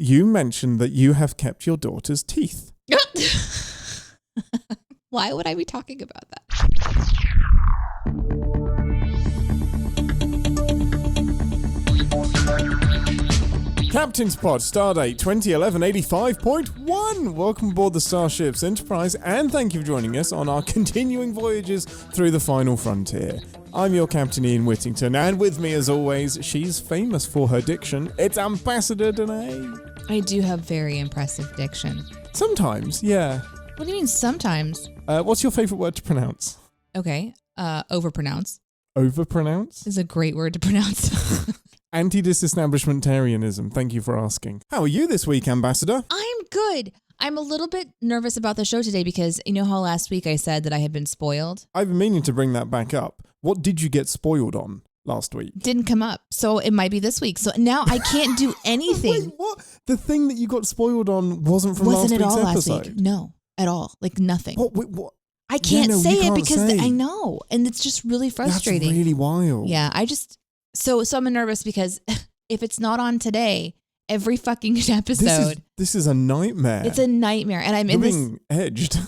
you mentioned that you have kept your daughter's teeth. Why would I be talking about that? Captainspod, Stardate 2011-85.1. Welcome aboard the Starship's Enterprise, and thank you for joining us on our continuing voyages through the final frontier. I'm your Captain Ian Whittington, and with me as always, she's famous for her diction. It's Ambassador Deneé. I do have very impressive diction. Sometimes, yeah. What do you mean sometimes? What's your favourite word to pronounce? Okay, overpronounce. Overpronounce? Is a great word to pronounce. Anti-disestablishmentarianism. Thank you for asking. How are you this week, Ambassador? I'm good. I'm a little bit nervous about the show today because you know how last week I said that I had been spoiled? I've been meaning to bring that back up. What did you get spoiled on last week? Didn't come up, so it might be this week. So now I can't do anything. Wait, what? The thing that you got spoiled on wasn't from last week's episode? Last week. No, at all. Like nothing. What? I can't say you it can't because say. I know, and it's just really frustrating. That's really wild. Yeah, So I'm nervous because if it's not on today, every fucking episode. This is a nightmare. It's a nightmare. And You're being edged.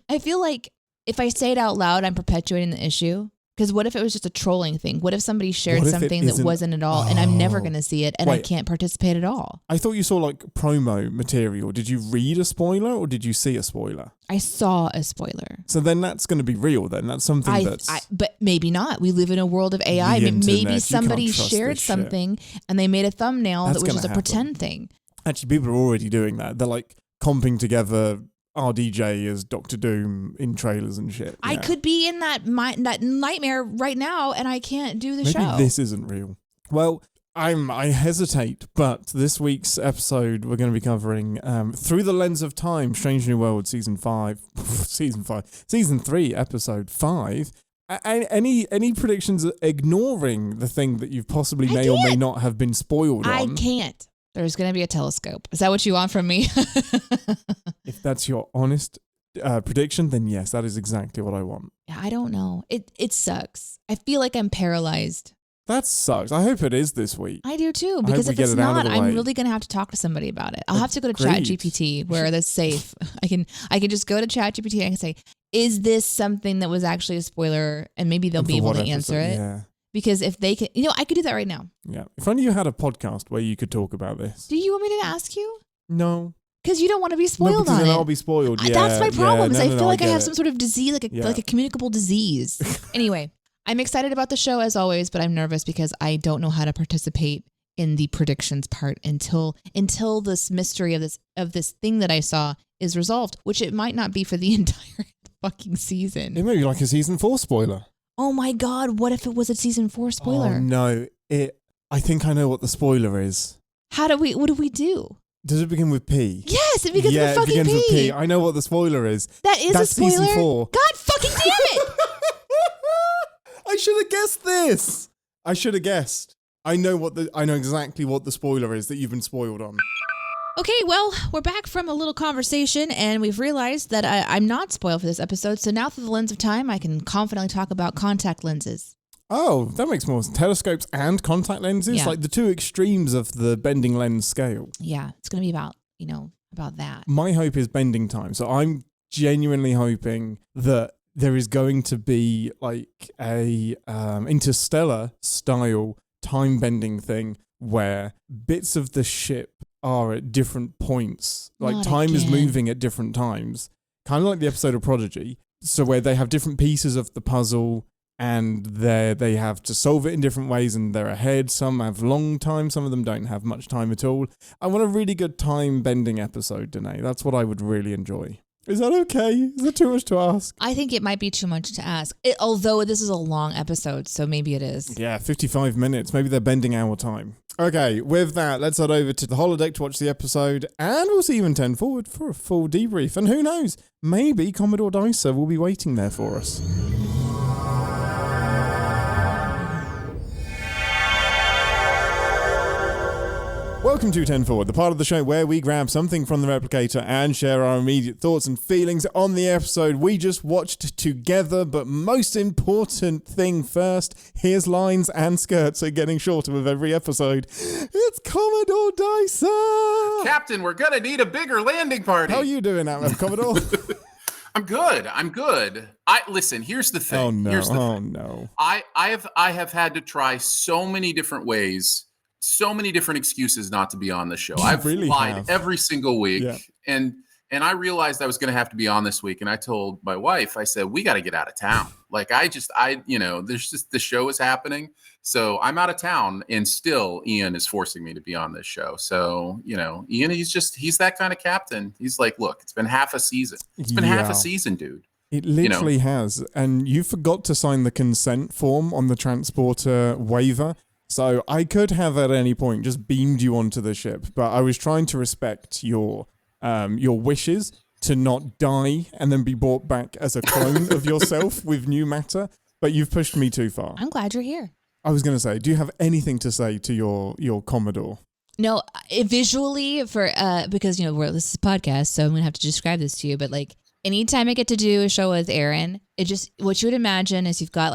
I feel like if I say it out loud, I'm perpetuating the issue. Because what if it was just a trolling thing? What if somebody shared something that wasn't at all and I'm never going to see it and I can't participate at all? I thought you saw like promo material. Did you read a spoiler or did you see a spoiler? I saw a spoiler. So then that's going to be real then. That's something but maybe not. We live in a world of AI. Maybe somebody shared something and they made a thumbnail that was just a pretend thing. Actually, people are already doing that. They're like comping together RDJ as Dr. Doom in trailers and shit. I could be in that nightmare right now and I can't do the show. Maybe this isn't real. Well, I hesitate, but this week's episode we're going to be covering Through the Lens of Time, Strange New World, Season 3, Episode 5. Any predictions ignoring the thing that you've possibly may or may not have been spoiled on? I can't. There's going to be a telescope. Is that what you want from me? If that's your honest prediction, then yes, that is exactly what I want. Yeah, I don't know. It sucks. I feel like I'm paralyzed. That sucks. I hope it is this week. I do too, because if it's not, I'm really going to have to talk to somebody about it. I'll have to go to ChatGPT where that's safe. I can just go to ChatGPT and I can say, is this something that was actually a spoiler? And maybe they'll be able to answer it. Yeah. Because if they can, I could do that right now. Yeah. If only you had a podcast where you could talk about this. Do you want me to ask you? No. Because you don't want to be spoiled on it. I'll be spoiled. Yeah, that's my problem. Yeah, I feel like I have some sort of disease, like a communicable disease. Anyway, I'm excited about the show as always, but I'm nervous because I don't know how to participate in the predictions part until this mystery of this thing that I saw is resolved, which it might not be for the entire fucking season. It may be like a season 4 spoiler. Oh my God, what if it was a season 4 spoiler? Oh no, I think I know what the spoiler is. What do we do? Does it begin with P? Yes, it begins with fucking P. Yeah, it begins with P. I know what the spoiler is. That's a spoiler? Season 4. God fucking damn it! I should have guessed this. I should have guessed. I know exactly what the spoiler is that you've been spoiled on. Okay, well, we're back from a little conversation, and we've realized that I'm not spoiled for this episode, so now through the lens of time, I can confidently talk about contact lenses. Oh, that makes more sense. Telescopes and contact lenses? Yeah. Like the two extremes of the bending lens scale. Yeah, it's going to be about that. My hope is bending time. So I'm genuinely hoping that there is going to be like a interstellar-style time-bending thing where bits of the ship are at different points. Like time is moving at different times. Kind of like the episode of Prodigy. So where they have different pieces of the puzzle and they have to solve it in different ways and they're ahead. Some have long time, some of them don't have much time at all. I want a really good time-bending episode, Deneé. That's what I would really enjoy. Is that okay? Is that too much to ask? I think it might be too much to ask. Although this is a long episode, so maybe it is. Yeah, 55 minutes. Maybe they're bending our time. Okay, with that, let's head over to the holodeck to watch the episode, and we'll see you in 10 forward for a full debrief. And who knows, maybe Commodore Dicer will be waiting there for us. Welcome to 10 Forward, the part of the show where we grab something from the replicator and share our immediate thoughts and feelings on the episode we just watched together. But most important thing first, here's lines and skirts are getting shorter with every episode. It's Commodore Dicer! Captain, we're going to need a bigger landing party. How are you doing, Commodore? I'm good. Listen, here's the thing. Oh, no. Here's the thing. No. I have had to try so many different ways, so many different excuses not to be on the show. I've really lied every single week. Yeah. And I realized I was going to have to be on this week. And I told my wife, I said, we got to get out of town. Like there's just, the show is happening. So I'm out of town and still Ian is forcing me to be on this show. So, Ian, he's that kind of captain. He's like, look, it's been half a season. It's been half a season, dude. It literally has. And you forgot to sign the consent form on the transporter waiver. So I could have at any point just beamed you onto the ship, but I was trying to respect your wishes to not die and then be brought back as a clone of yourself with new matter, but you've pushed me too far. I'm glad you're here. I was going to say, do you have anything to say to your Commodore? No, visually because this is a podcast, so I'm gonna have to describe this to you. But like anytime I get to do a show with Aaron, it just what you would imagine is you've got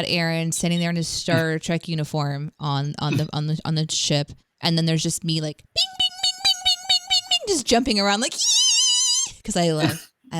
Aaron standing there in his Star Trek uniform on the ship, and then there's just me like bing bing bing bing bing bing bing bing just jumping around like because I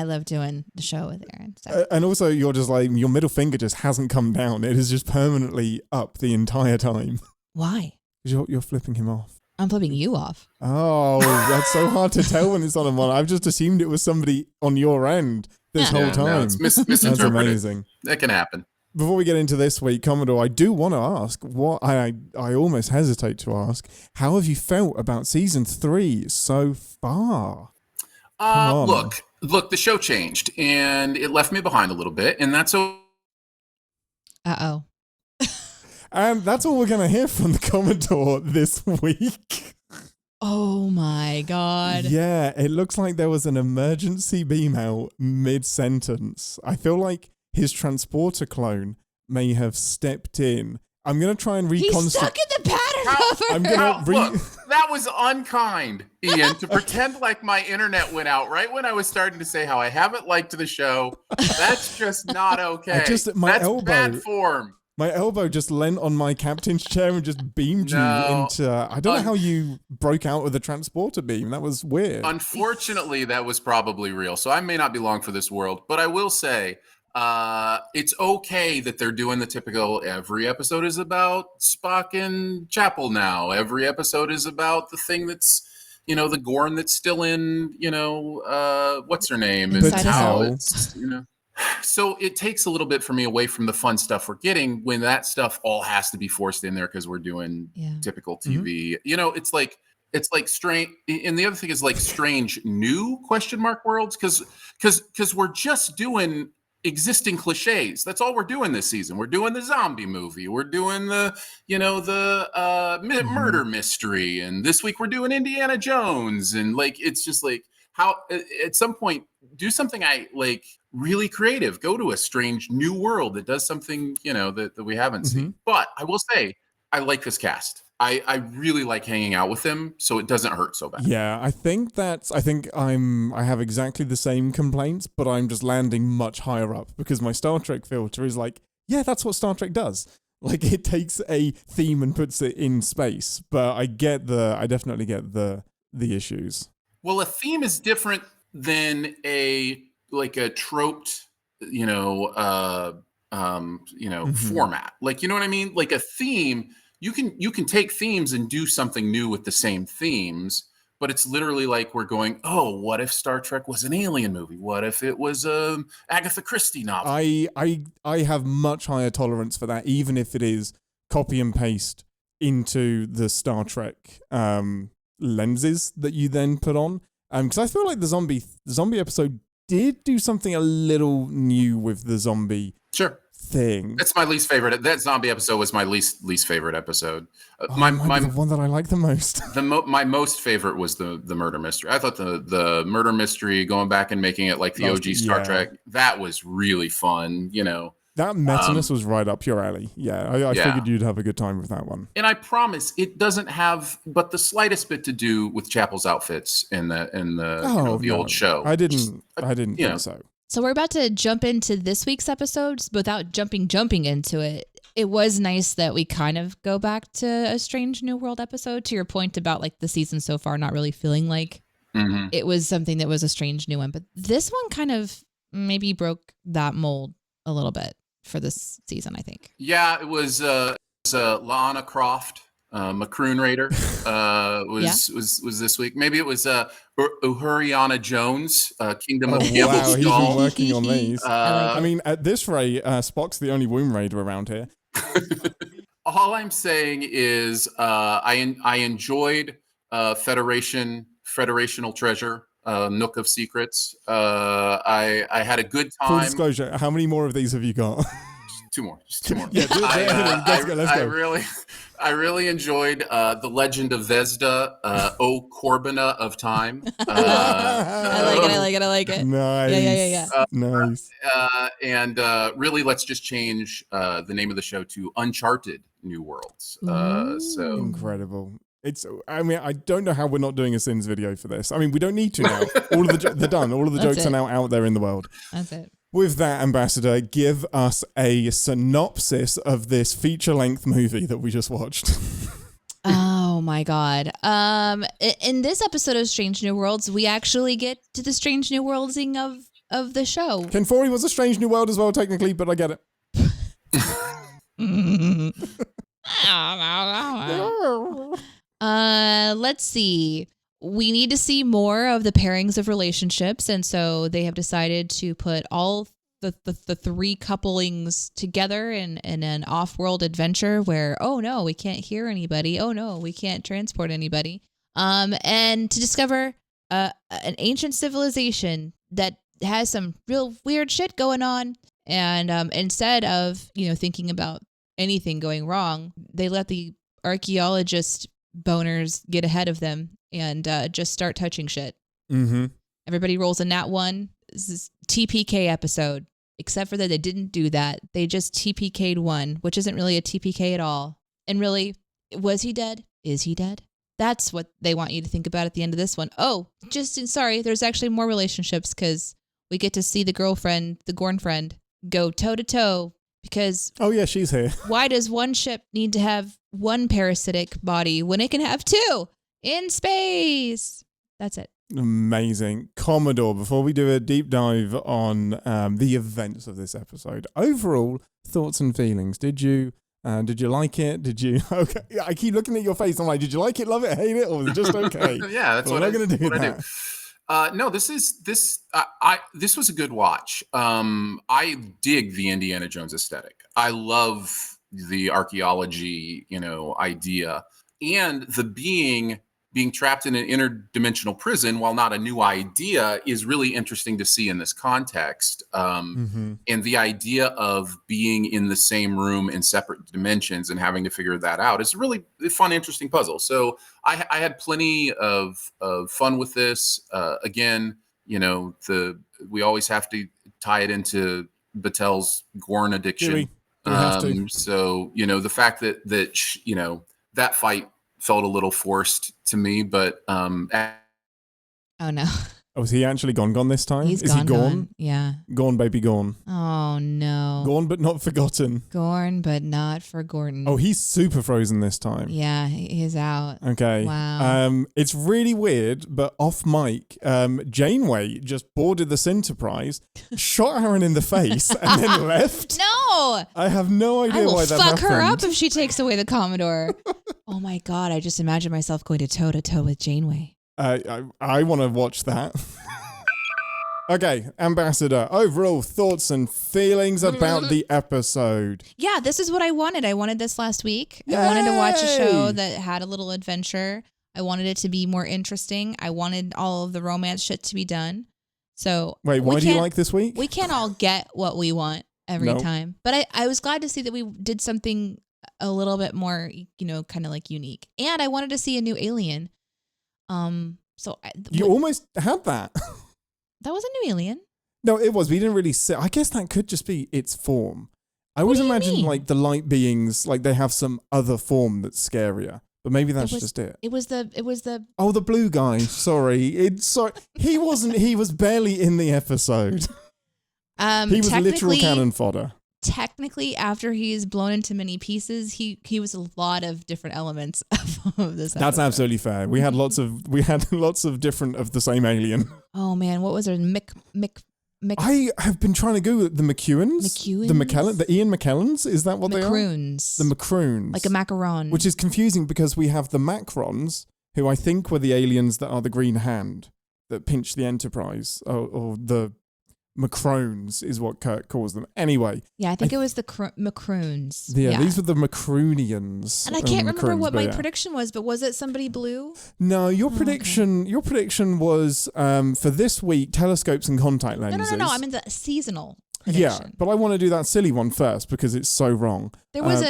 love doing the show with Aaron. So. And also, you're just like your middle finger just hasn't come down; it is just permanently up the entire time. Why? Because you're flipping him off. I'm flipping you off. Oh, that's so hard to tell when it's on one. I've just assumed it was somebody on your end this whole time. No, it's misinterpreted. That's amazing. That can happen. Before we get into this week, Commodore, I do want to ask what I almost hesitate to ask. How have you felt about season 3 so far? Look, the show changed and it left me behind a little bit, and that's Uh-oh. And that's all we're going to hear from the Commodore this week. Oh my God. Yeah, it looks like there was an emergency beam out mid-sentence. I feel like his transporter clone may have stepped in. I'm going to try and reconstruct. He's stuck in the pattern cover. Look, that was unkind, Ian, to pretend like my internet went out right when I was starting to say how I haven't liked the show. That's just not okay. That's bad form. My elbow just leant on my captain's chair and just beamed you into... I don't know how you broke out of the transporter beam. That was weird. Unfortunately, that was probably real. So I may not be long for this world. But I will say, it's okay that they're doing the typical, every episode is about Spock and Chapel now. Every episode is about the thing that's, the Gorn that's still in, what's her name? So it takes a little bit for me away from the fun stuff we're getting when that stuff all has to be forced in there because we're doing typical TV. Mm-hmm. It's like strange. And the other thing is like strange new ? Worlds because we're just doing existing cliches. That's all we're doing this season. We're doing the zombie movie. We're doing the murder mystery. And this week we're doing Indiana Jones. And like it's just like how at some point do something really creative. Go to a strange new world that does something, that we haven't seen. But I will say, I like this cast. I really like hanging out with them, so it doesn't hurt so bad. Yeah, I think I have exactly the same complaints, but I'm just landing much higher up because my Star Trek filter is like, yeah, that's what Star Trek does. Like it takes a theme and puts it in space. But I definitely get the issues. Well, a theme is different than a troped, format. Like, you know what I mean? Like a theme, you can take themes and do something new with the same themes, but it's literally like we're going, oh, what if Star Trek was an alien movie? What if it was a Agatha Christie novel? I have much higher tolerance for that, even if it is copy and paste into the Star Trek lenses that you then put on. Because I feel like the zombie episode did do something a little new with the zombie thing. That's my least favorite. That zombie episode was my least favorite episode. The one that I like the most. My most favorite was the murder mystery. I thought the murder mystery, going back and making it like the OG Star Trek, that was really fun. That metiness was right up your alley. Yeah, I figured you'd have a good time with that one. And I promise it doesn't have but the slightest bit to do with Chapel's outfits in the old show. I didn't think so. So we're about to jump into this week's episodes without jumping into it. it was nice that we kind of go back to a Strange New World episode, to your point about like the season so far not really feeling like it was something that was a strange new one. But this one kind of maybe broke that mold a little bit for this season, I think. Yeah, it was Lana Croft, Macroon Raider was this week. Maybe it was Uhuriana Jones, Kingdom of Campbell Wow, he's Skull. been working on these. I mean, at this rate, Spock's the only Womb Raider around here. All I'm saying is I enjoyed Federational Treasure, Nook of Secrets. I had a good time. Full disclosure, how many more of these have you got? Just two more. Yeah, let's go. I really enjoyed The Legend of Vesda, O Corbina of Time. I like it. Nice. Yeah. Nice. And really, let's just change the name of the show to Uncharted New Worlds. So incredible. I mean, I don't know how we're not doing a Sins video for this. I mean, we don't need to now. All of they're done. All of the jokes are now out there in the world. That's it. With that, Ambassador, give us a synopsis of this feature-length movie that we just watched. Oh my God. In this episode of Strange New Worlds, we actually get to the Strange New Worldsing of the show. Ken Forey was a Strange New World as well, technically, but I get it. Let's see. We need to see more of the pairings of relationships, and so they have decided to put all the three couplings together in an off-world adventure where, oh no, we can't hear anybody. Oh no, we can't transport anybody. And to discover an ancient civilization that has some real weird shit going on. And instead of thinking about anything going wrong, they let the archaeologist boners get ahead of them and just start touching shit. Mm-hmm. Everybody rolls a nat 1. This is TPK episode, except for that they didn't do that. They just TPK'd 1, which isn't really a TPK at all. And really, was he dead? Is he dead? That's what they want you to think about at the end of this one. Oh, sorry, there's actually more relationships because we get to see the girlfriend, the Gorn friend, go toe-to-toe because... Oh yeah, she's here. Why does one ship need to have one parasitic body when it can have 2 in space? That's it. Amazing. Commodore, before we do a deep dive on the events of this episode, overall thoughts and feelings. Did you like it? Did you? Okay. I keep looking at your face. I'm like, did you like it, love it, hate it, or was it just okay? Yeah, that's what I'm going to do. No, this was a good watch. I dig the Indiana Jones aesthetic. I love the archaeology, idea, and the being trapped in an interdimensional prison, while not a new idea, is really interesting to see in this context. And the idea of being in the same room in separate dimensions and having to figure that out is a really fun, interesting puzzle. So I had plenty of fun with this. Again, we always have to tie it into Batel's Gorn addiction. We have to. So the fact that that fight felt a little forced to me, but oh no. Oh, is he actually gone this time? Is he gone? Yeah. Gone, baby, gone. Oh no. Gone but not forgotten. Gorn but not forgotten. Oh, he's super frozen this time. Yeah, he's out. Okay. Wow. It's really weird, but off mic, Janeway just boarded this Enterprise, shot Aaron in the face, and then left. No! I have no idea why that happened. I will fuck her up if she takes away the Commodore. Oh my God, I just imagine myself going to toe-to-toe with Janeway. I want to watch that. Okay, Ambassador, overall thoughts and feelings about the episode. Yeah, this is what I wanted. I wanted this last week. Yay! I wanted to watch a show that had a little adventure. I wanted it to be more interesting. I wanted all of the romance shit to be done. So wait, why do you like this week? We can't all get what we want every time. But I was glad to see that we did something a little bit more, kind of like unique. And I wanted to see a new alien. You almost had that. That was a new alien. No, it was. We didn't really see. I guess that could just be its form. I always imagine like the light beings, like they have some other form that's scarier. But maybe that's just it. It was the. Oh, the blue guy. Sorry. He wasn't. He was barely in the episode. He was literal cannon fodder. technically, after he's blown into many pieces, he was a lot of different elements of this episode. That's absolutely fair. We had lots of different of the same alien. Oh man, what was there? Mick. I have been trying to Google the McEwens. The Ian McKellens. Is that what they are? Macroons. The Macroons. Like a macaron. Which is confusing because we have the Macrons, who I think were the aliens that are the Green Hand that pinched the Enterprise, or the Macrones is what Kirk calls them. Anyway. Yeah, I think it was the Macroons. Yeah, these were the Macroonians. And I can't remember what my prediction was, but was it somebody blue? No, your prediction was for this week, telescopes and contact lenses. No. I mean the seasonal prediction. Yeah, but I want to do that silly one first because it's so wrong. There was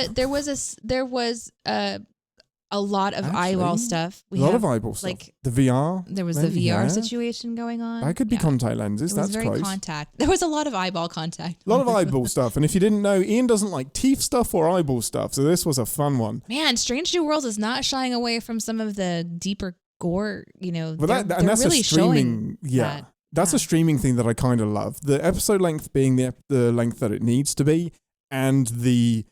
a lot of eyeball stuff. A lot of eyeball stuff. Like the VR. There was the VR situation going on. That could be contact lenses. That's close. Very contact. There was a lot of eyeball contact. A lot of eyeball stuff. And if you didn't know, Ian doesn't like teeth stuff or eyeball stuff. So this was a fun one. Man, Strange New Worlds is not shying away from some of the deeper gore. But they're that's really a streaming. That's a streaming thing that I kind of love. The episode length being the length that it needs to be, and the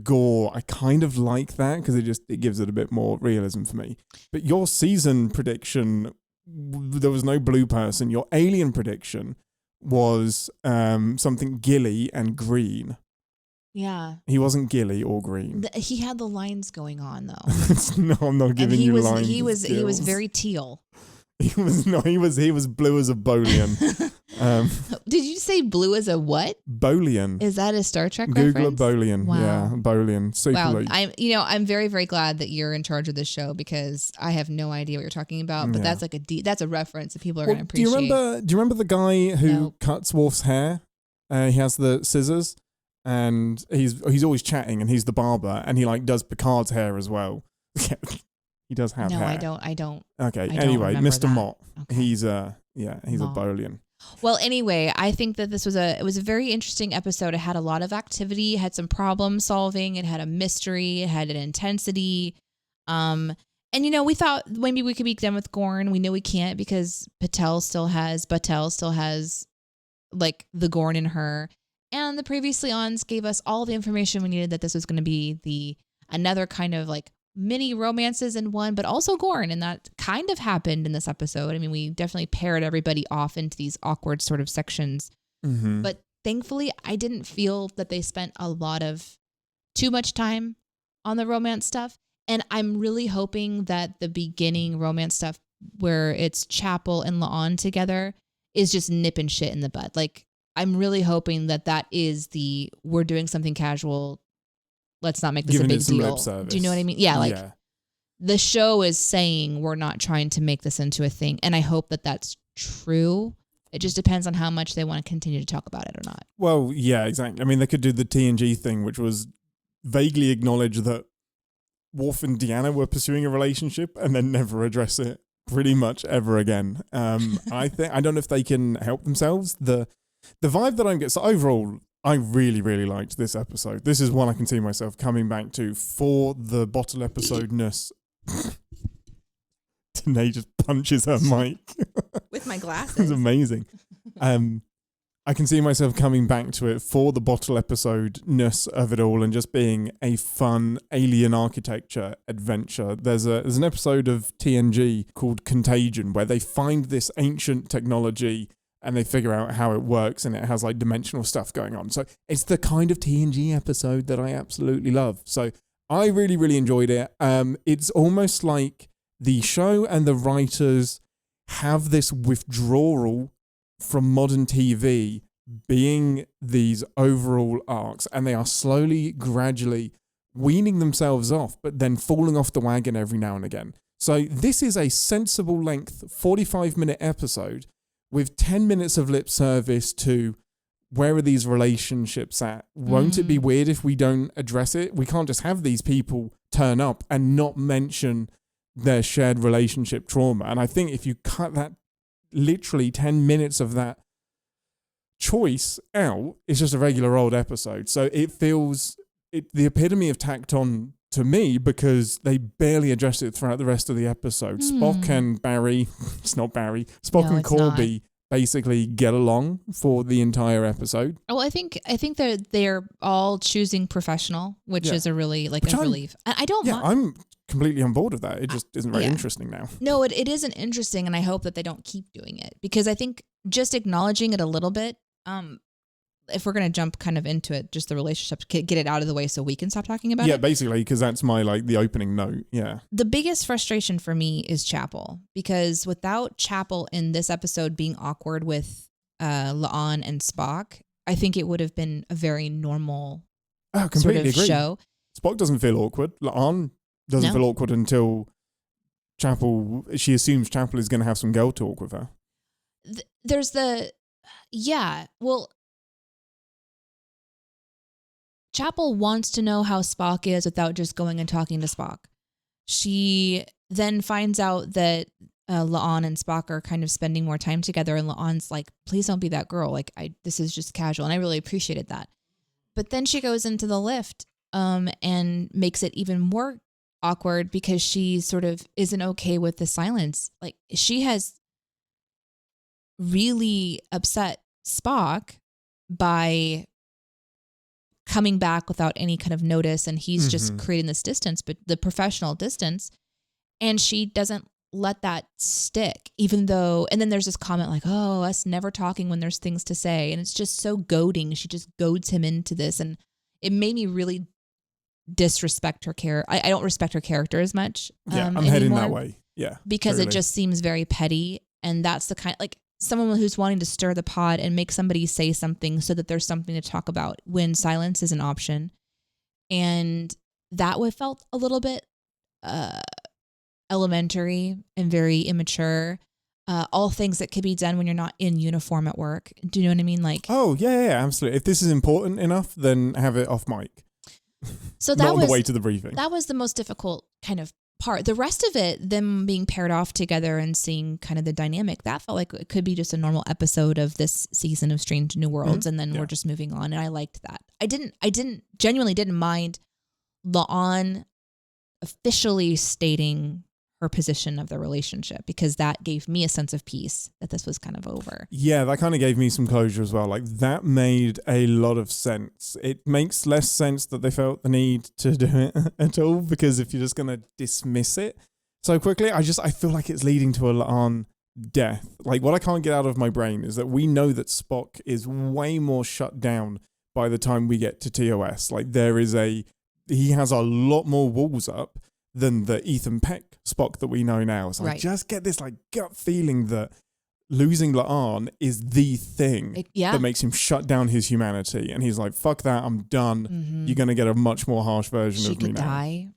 gore, I kind of like that because it gives it a bit more realism for me. But your season prediction, there was no blue person. Your alien prediction was something gilly and green. Yeah. He wasn't gilly or green. He had the lines going on though. No, I'm not giving you lines. He was very teal. He was blue as a bolian. Did you say blue as a what? Bolian. Is that a Star Trek Google reference? a bolian. Wow. Yeah, bolian. Super wow. Luke. I'm very, very glad that you're in charge of this show because I have no idea what you're talking about. But that's like that's a reference that people are going to appreciate. Do you remember the guy who cuts Worf's hair? He has the scissors, and he's always chatting, and he's the barber, and he does Picard's hair as well. He does have hair. No, I don't. Okay. I Anyway, don't Mr. that. Mott. Okay. He's a Bolian. Well, anyway, I think that it was a very interesting episode. It had a lot of activity, it had some problem solving, it had a mystery, it had an intensity. And we thought maybe we could be done with Gorn. We know we can't because Batel still has like the Gorn in her. And the Previously Ons gave us all the information we needed that this was going to be another kind of like mini romances in one, but also Gorn. And that kind of happened in this episode. I mean, we definitely paired everybody off into these awkward sort of sections. Mm-hmm. But thankfully, I didn't feel that they spent too much time on the romance stuff. And I'm really hoping that the beginning romance stuff where it's Chapel and La'an together is just nipping shit in the bud. Like, I'm really hoping that is we're doing something casual. Let's not make this a big deal. Do you know what I mean? Yeah, the show is saying we're not trying to make this into a thing. And I hope that that's true. It just depends on how much they want to continue to talk about it or not. Well, yeah, exactly. I mean, they could do the TNG thing, which was vaguely acknowledge that Worf and Deanna were pursuing a relationship and then never address it pretty much ever again. I don't know if they can help themselves. The vibe that I'm getting, so overall, I really, really liked this episode. This is one I can see myself coming back to for the bottle episode-ness. Deneé just punches her mic. With my glasses. It's amazing. I can see myself coming back to it for the bottle episode-ness of it all and just being a fun alien architecture adventure. There's an episode of TNG called Contagion where they find this ancient technology and they figure out how it works, and it has like dimensional stuff going on. So it's the kind of TNG episode that I absolutely love. So I really, really enjoyed it. It's almost like the show and the writers have this withdrawal from modern TV being these overall arcs, and they are slowly, gradually weaning themselves off, but then falling off the wagon every now and again. So this is a sensible length 45-minute episode with 10 minutes of lip service to where are these relationships at? Won't it be weird if we don't address it? We can't just have these people turn up and not mention their shared relationship trauma. And I think if you cut that literally 10 minutes of that choice out, it's just a regular old episode. So it feels the epitome of tacked on to me because they barely address it throughout the rest of the episode. Spock and Barry, it's not Barry, Spock and Corby basically get along for the entire episode. Well, I think they're all choosing professional, which is a really a relief. I don't. Yeah, I'm completely on board with that. It just isn't very interesting now. No, it isn't interesting, and I hope that they don't keep doing it, because I think just acknowledging it a little bit. If we're going to jump kind of into it, just the relationship, get it out of the way so we can stop talking about it. Yeah, basically, because that's my the opening note. Yeah. The biggest frustration for me is Chapel, because without Chapel in this episode being awkward with La'an and Spock, I think it would have been a very normal sort of show. Spock doesn't feel awkward. La'an doesn't feel awkward until Chapel. She assumes Chapel is going to have some girl talk with her. Chapel wants to know how Spock is without just going and talking to Spock. She then finds out that La'an and Spock are kind of spending more time together, and La'an's like, please don't be that girl. This is just casual. And I really appreciated that. But then she goes into the lift and makes it even more awkward because she sort of isn't okay with the silence. She has really upset Spock by coming back without any kind of notice, and he's just creating this distance, but the professional distance, and she doesn't let that stick, even though, and then there's this comment like, oh, us never talking when there's things to say, and it's just so goading. She just goads him into this, and it made me really disrespect her character. I don't respect her character as much. I'm heading that way. Yeah. Because it just seems very petty, and that's the kind, someone who's wanting to stir the pot and make somebody say something so that there's something to talk about when silence is an option. And that felt a little bit elementary and very immature. All things that could be done when you're not in uniform at work. Do you know what I mean? Oh, yeah, absolutely. If this is important enough, then have it off mic. So that not was on the way to the briefing. That was the most difficult kind of part. The rest of it, them being paired off together and seeing kind of the dynamic, that felt like it could be just a normal episode of this season of Strange New Worlds, and then we're just moving on. And I liked that. I genuinely didn't mind La'an officially stating her position of the relationship, because that gave me a sense of peace that this was kind of over. Yeah, that kind of gave me some closure as well. That made a lot of sense. It makes less sense that they felt the need to do it at all, because if you're just going to dismiss it so quickly, I feel like it's leading to a La'an death. What I can't get out of my brain is that we know that Spock is way more shut down by the time we get to TOS. He has a lot more walls up than the Ethan Peck Spock that we know now. So I just get this gut feeling that losing La'an is the thing that makes him shut down his humanity. And he's like, fuck that, I'm done. Mm-hmm. You're going to get a much more harsh version of me now. She could die.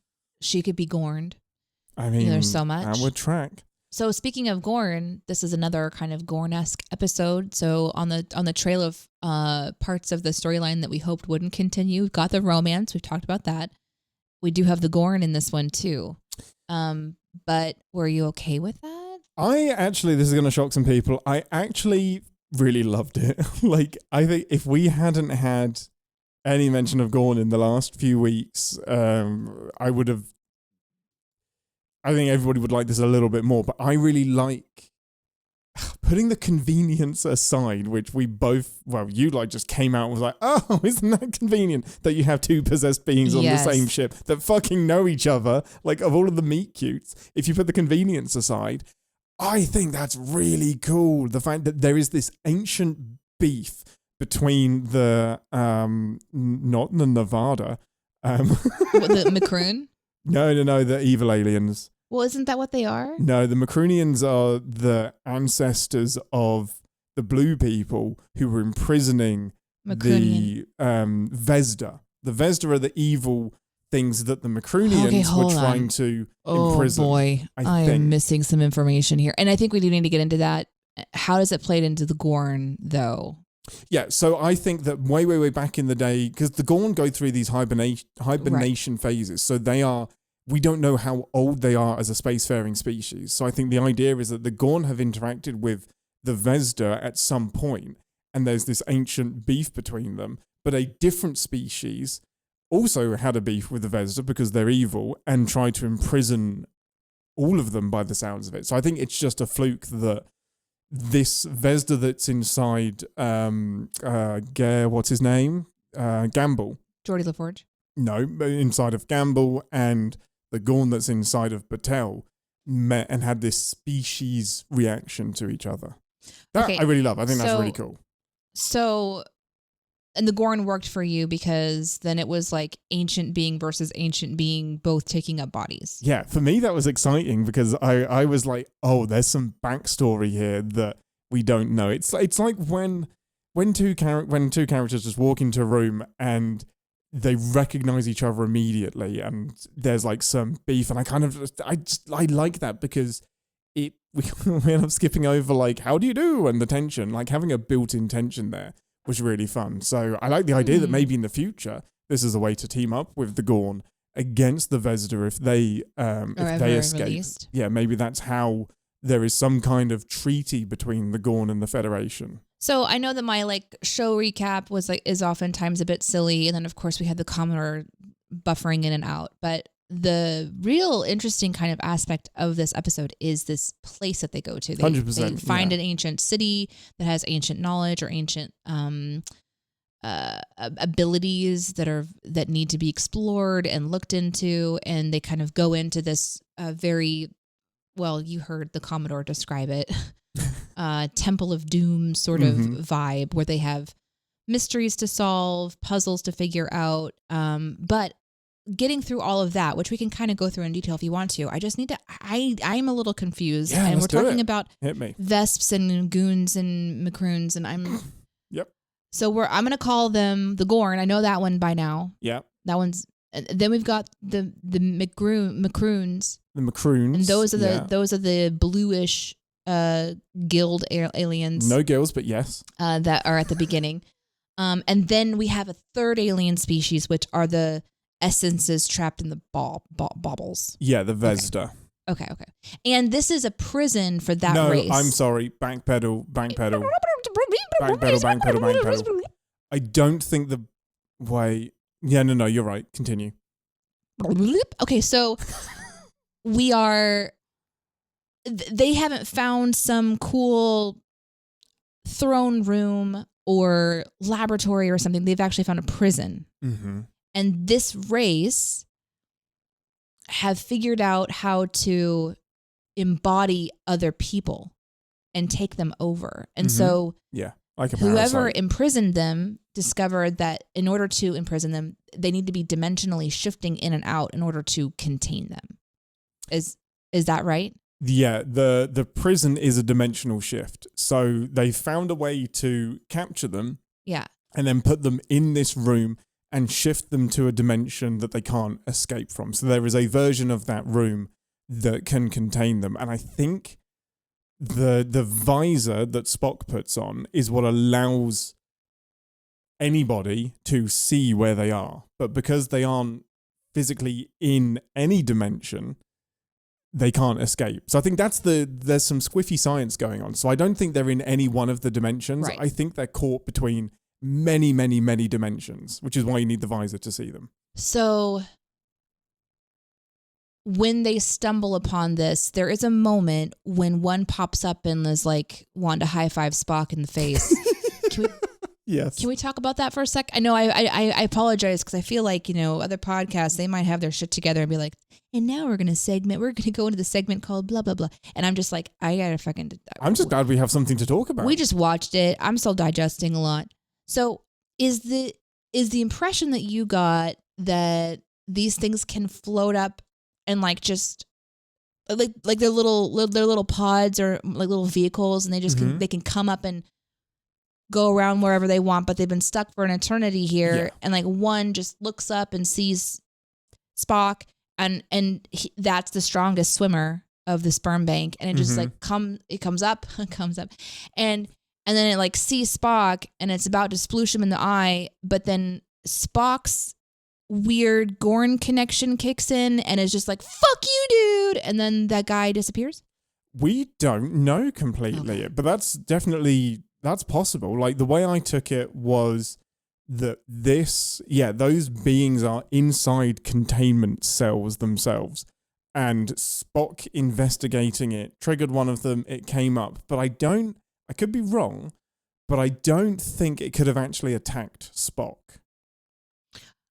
She could be Gorned. I mean, there's so much. That would track. So speaking of Gorn, this is another kind of Gorn-esque episode. So on the trail of parts of the storyline that we hoped wouldn't continue, we've got the romance. We've talked about that. We do have the Gorn in this one too. But were you okay with that? This is going to shock some people. I actually really loved it. I think if we hadn't had any mention of Gorn in the last few weeks, I think everybody would like this a little bit more, but I really like putting the convenience aside, which we both, you just came out and was like, oh, isn't that convenient that you have two possessed beings on the same ship that fucking know each other, of all of the meet cutes. If you put the convenience aside, I think that's really cool. The fact that there is this ancient beef between the, not the Nevada. The Macroon? No, the evil aliens. Well, isn't that what they are? No, the Macroonians are the ancestors of the blue people who were imprisoning the Vesda. The Vesda are the evil things that the Macroonians were trying to imprison. Oh boy, I am missing some information here. And I think we do need to get into that. How does it play into the Gorn, though? Yeah, so I think that way back in the day, because the Gorn go through these hibernation phases, so we don't know how old they are as a spacefaring species. So I think the idea is that the Gorn have interacted with the Vesda at some point, and there's this ancient beef between them. But a different species also had a beef with the Vesda because they're evil and tried to imprison all of them by the sounds of it. So I think it's just a fluke that this Vesda that's inside what's his name? Gamble. Geordie LaForge. No, inside of Gamble and the Gorn that's inside of Battelle met and had this species reaction to each other. That I really love. I think that's really cool. So, and the Gorn worked for you because then it was like ancient being versus ancient being both taking up bodies. Yeah, for me that was exciting because I was like, oh, there's some backstory here that we don't know. It's like when two characters just walk into a room and they recognize each other immediately and there's like some beef, and I like that because we end up skipping over like how do you do and the tension, like having a built-in tension there was really fun. So I like the idea that maybe in the future this is a way to team up with the Gorn against the Vesda if they escape. Released. Yeah, maybe that's how there is some kind of treaty between the Gorn and the Federation. So I know that my like show recap is oftentimes a bit silly, and then of course we had the Commodore buffering in and out. But the real interesting kind of aspect of this episode is this place that they go to. They 100%, they find an ancient city that has ancient knowledge or ancient abilities that need to be explored and looked into, and they kind of go into this very well. You heard the Commodore describe it. Temple of Doom sort of vibe where they have mysteries to solve, puzzles to figure out. But getting through all of that, which we can kind of go through in detail if you want to, I just need to, I'm a little confused. Yeah, and we're talking about Hit me. Vesps and Goons and Macroons, and I'm... Yep. So I'm going to call them the Gorn. I know that one by now. Yep. That one's... Then we've got the Macroons. The Macroons. And those are the bluish guild aliens. No gills, but yes. That are at the beginning. And then we have a third alien species, which are the essences trapped in the baubles. Yeah, the Vesda. Okay. And this is a prison for that race. No, I'm sorry. Backpedal. Backpedal. I don't think the way... Yeah, no, you're right. Continue. Okay, so we are... They haven't found some cool throne room or laboratory or something. They've actually found a prison. Mm-hmm. And this race have figured out how to embody other people and take them over. And so like a whoever parasite. imprisoned them discovered that in order to imprison them, they need to be dimensionally shifting in and out in order to contain them. Is that right? Yeah, the prison is a dimensional shift. So they found a way to capture them. Yeah. And then put them in this room and shift them to a dimension that they can't escape from. So there is a version of that room that can contain them. And I think the visor that Spock puts on is what allows anybody to see where they are. But because they aren't physically in any dimension, they can't escape. So I think there's some squiffy science going on. So I don't think they're in any one of the dimensions. Right. I think they're caught between many, many, many dimensions, which is why you need the visor to see them. So when they stumble upon this, there is a moment when one pops up and is like, want to high five Spock in the face. Yes. Can we talk about that for a sec? I know I apologize because I feel like, other podcasts, they might have their shit together and be like, and now we're going to go into the segment called blah, blah, blah. And I'm just like, I got to fucking... I'm just glad we have something to talk about. We just watched it. I'm still digesting a lot. So is the impression that you got that these things can float up and like just like their little pods or like little vehicles, and they just they can come up and go around wherever they want, but they've been stuck for an eternity here, and like one just looks up and sees Spock, and that's the strongest swimmer of the sperm bank, and it just like comes up, and then it like sees Spock, and it's about to sploosh him in the eye, but then Spock's weird Gorn connection kicks in, and is just like, fuck you, dude, and then that guy disappears? We don't know completely, but that's possible. Like the way I took it was that those beings are inside containment cells themselves, and Spock investigating it triggered one of them, it came up, but I don't I could be wrong, but I don't think it could have actually attacked Spock.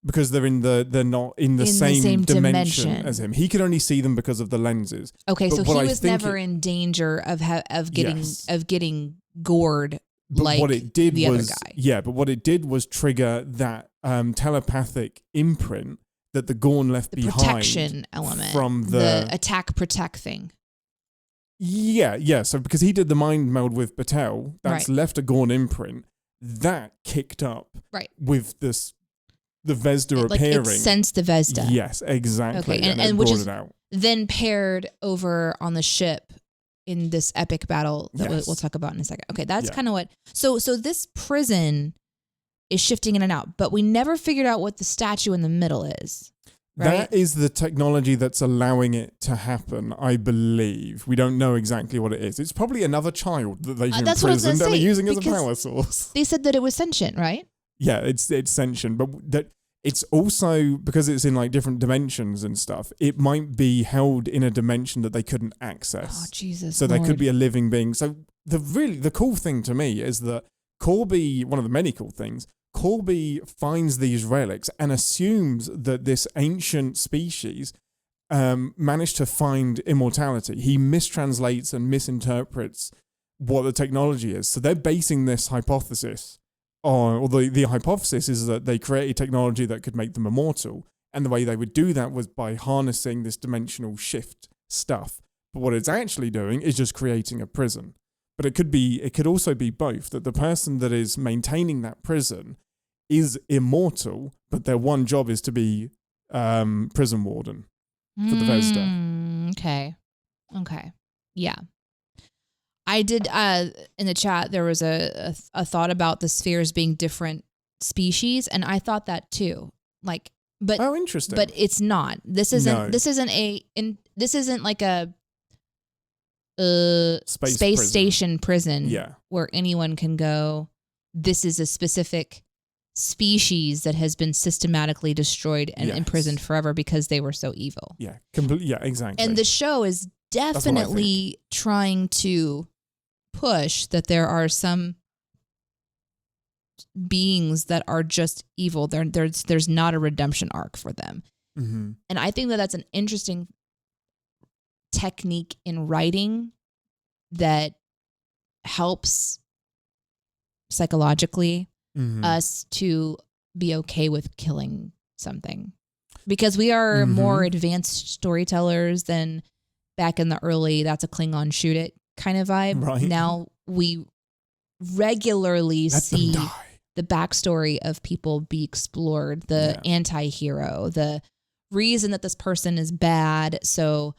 Because they're not in the same dimension as him. He could only see them because of the lenses. Okay, but so he was never in danger of getting gored like what it did the other guy. Yeah, but what it did was trigger that telepathic imprint that the Gorn left behind. The protection element. From the attack protect thing. Yeah. So because he did the mind meld with Batel, that's left a Gorn imprint. That kicked up with this... The Vesda appearing. It sensed the Vesda. Yes, exactly. Okay, and which is then paired over on the ship in this epic battle that we'll talk about in a second. Okay, that's kind of what... So this prison is shifting in and out, but we never figured out what the statue in the middle is. Right? That is the technology that's allowing it to happen, I believe. We don't know exactly what it is. It's probably another child that they've imprisoned and are using as a power source. They said that it was sentient, right? Yeah, it's sentient, but that it's also, because it's in like different dimensions and stuff, it might be held in a dimension that they couldn't access. Oh, Jesus. So there could be a living being. So the cool thing to me is that Corby, one of the many cool things, Corby finds these relics and assumes that this ancient species managed to find immortality. He mistranslates and misinterprets what the technology is. So they're basing this hypothesis or the hypothesis is that they created technology that could make them immortal, and the way they would do that was by harnessing this dimensional shift stuff. But what it's actually doing is just creating a prison. But it could also be both, that the person that is maintaining that prison is immortal, but their one job is to be prison warden for the Vesda. Okay. Yeah. I did, in the chat, there was a thought about the spheres being different species, and I thought that too. Oh, interesting. But it's not. This isn't like a space station prison where anyone can go. This is a specific species that has been systematically destroyed and imprisoned forever because they were so evil. Yeah, completely. Yeah, exactly. And the show is definitely trying to push that there are some beings that are just evil. There's not a redemption arc for them. Mm-hmm. And I think that that's an interesting technique in writing that helps psychologically us to be okay with killing something, because we are more advanced storytellers than back in the early "that's a Klingon, shoot it" kind of vibe. Right. Now we regularly see the backstory of people be explored, the anti-hero, the reason that this person is bad. So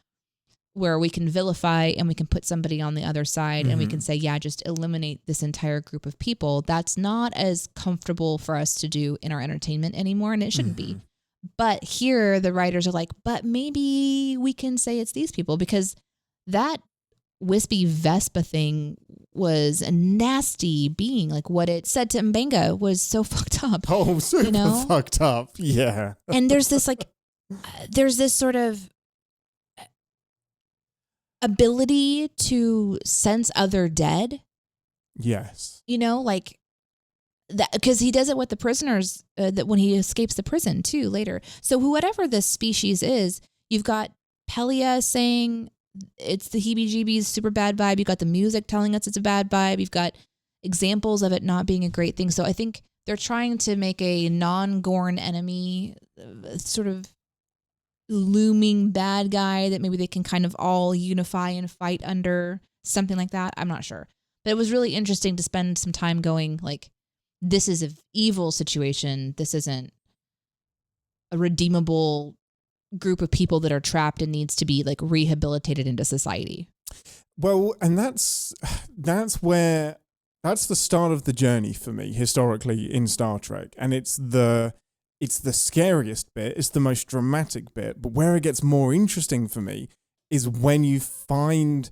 where we can vilify and we can put somebody on the other side and we can say, just eliminate this entire group of people. That's not as comfortable for us to do in our entertainment anymore, and it shouldn't be. But here the writers are like, but maybe we can say it's these people, because that wispy Vespa thing was a nasty being. Like what it said to Mbenga was so fucked up. Oh, super fucked up. Yeah. And there's this sort of ability to sense other dead. Yes. Like that, because he does it with the prisoners that when he escapes the prison too later. So whatever this species is, you've got Pelia saying it's the heebie-jeebies, super bad vibe. You've got the music telling us it's a bad vibe. You've got examples of it not being a great thing. So I think they're trying to make a non-Gorn enemy sort of looming bad guy that maybe they can kind of all unify and fight under, something like that. I'm not sure. But it was really interesting to spend some time going like, this is an evil situation. This isn't a redeemable group of people that are trapped and needs to be like rehabilitated into society. Well, and that's the start of the journey for me historically in Star Trek, and it's the scariest bit, it's the most dramatic bit, but where it gets more interesting for me is when you find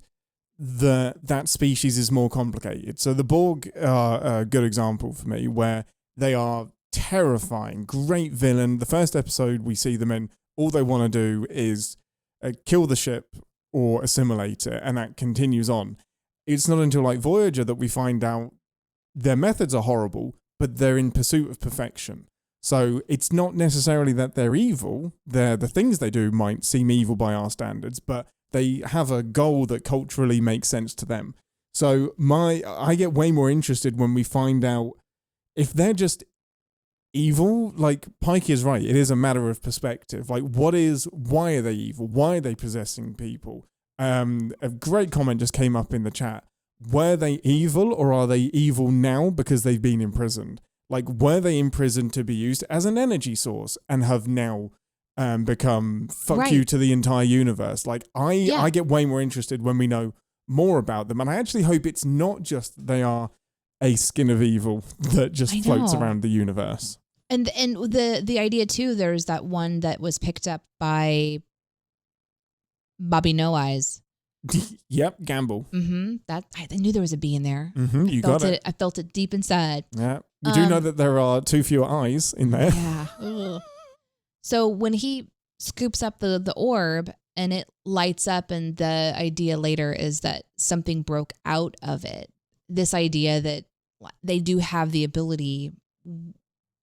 that species is more complicated. So the Borg are a good example for me, where they are terrifying, great villain. The first episode we see them in, all they want to do is kill the ship or assimilate it, and that continues on. it's not until like Voyager that we find out their methods are horrible, but they're in pursuit of perfection. So it's not necessarily that they're evil. The things they do might seem evil by our standards, but they have a goal that culturally makes sense to them. So I get way more interested when we find out if they're just evil. Like Pike is right. It is a matter of perspective. Like why are they evil? Why are they possessing people? A great comment just came up in the chat. Were they evil or are they evil now because they've been imprisoned? Like, were they imprisoned to be used as an energy source and have now become fuck you to the entire universe? Like, I get way more interested when we know more about them. And I actually hope it's not just they are a skin of evil that just floats around the universe. And the idea, too, there's that one that was picked up by Bobby No Eyes. Yep, Gamble. Mm-hmm. I knew there was a B in there. Mm-hmm, you got it. I felt it deep inside. Yeah. You do know that there are 2 fewer eyes in there. Yeah. Ugh. So when he scoops up the orb and it lights up, and the idea later is that something broke out of it. This idea that they do have the ability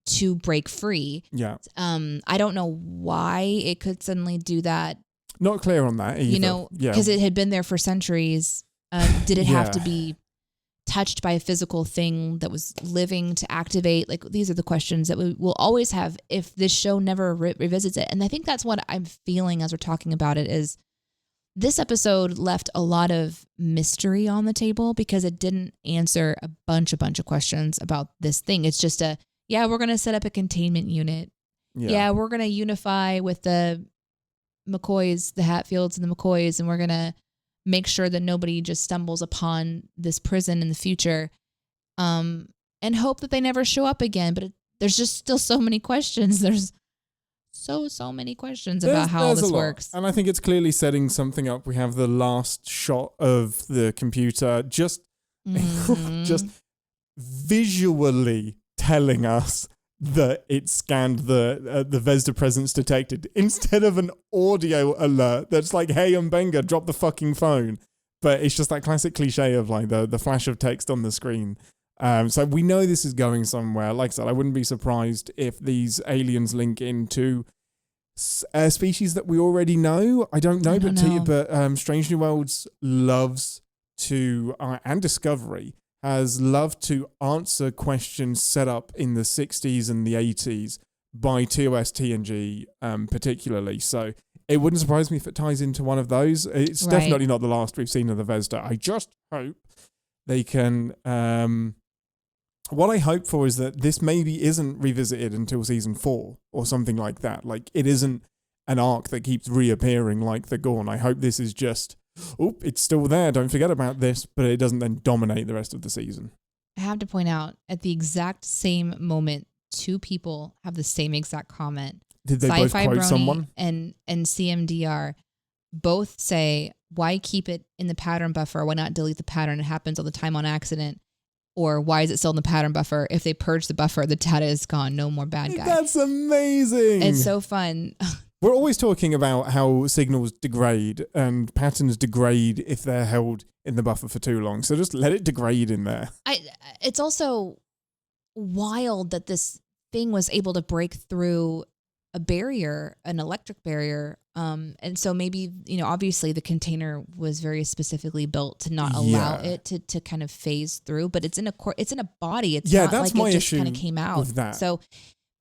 to break free. Yeah. I don't know why it could suddenly do that. Not clear on that either. Because it had been there for centuries. Did it have to be touched by a physical thing that was living to activate? Like, these are the questions that we will always have if this show never revisits it. And I think that's what I'm feeling as we're talking about it, is this episode left a lot of mystery on the table because it didn't answer a bunch of questions about this thing. It's just we're going to set up a containment unit. Yeah, we're going to unify with the McCoys, the Hatfields and the McCoys, and we're going to make sure that nobody just stumbles upon this prison in the future, and hope that they never show up again. But there's just still so many questions. There's so many questions about how this works. And I think it's clearly setting something up. We have the last shot of the computer just visually telling us that it scanned the Vesda presence detected, instead of an audio alert that's like, hey, Mbenga, drop the fucking phone. But it's just that classic cliche of like the flash of text on the screen. So we know this is going somewhere. Like I said, I wouldn't be surprised if these aliens link into species that we already know. I don't know, but Strange New Worlds loves to, and Discovery has loved to answer questions set up in the 60s and the 80s by TOS TNG particularly. So it wouldn't surprise me if it ties into one of those. It's definitely not the last we've seen of the Vesda. I just hope they can... what I hope for is that this maybe isn't revisited until season 4 or something like that. Like, it isn't an arc that keeps reappearing like the Gorn. I hope this is just... it's still there. Don't forget about this, but it doesn't then dominate the rest of the season. I have to point out, at the exact same moment, 2 people have the same exact comment. Did they both quote someone? And CMDR both say, why keep it in the pattern buffer? Why not delete the pattern? It happens all the time on accident. Or why is it still in the pattern buffer? If they purge the buffer, the data is gone. No more bad guys. That's amazing. It's so fun. We're always talking about how signals degrade and patterns degrade if they're held in the buffer for too long. So just let it degrade in there. It's also wild that this thing was able to break through a barrier, an electric barrier. And so maybe, obviously the container was very specifically built to not allow it to kind of phase through, but it's in a body. It's not that's like my it just issue kind of came out. with that. So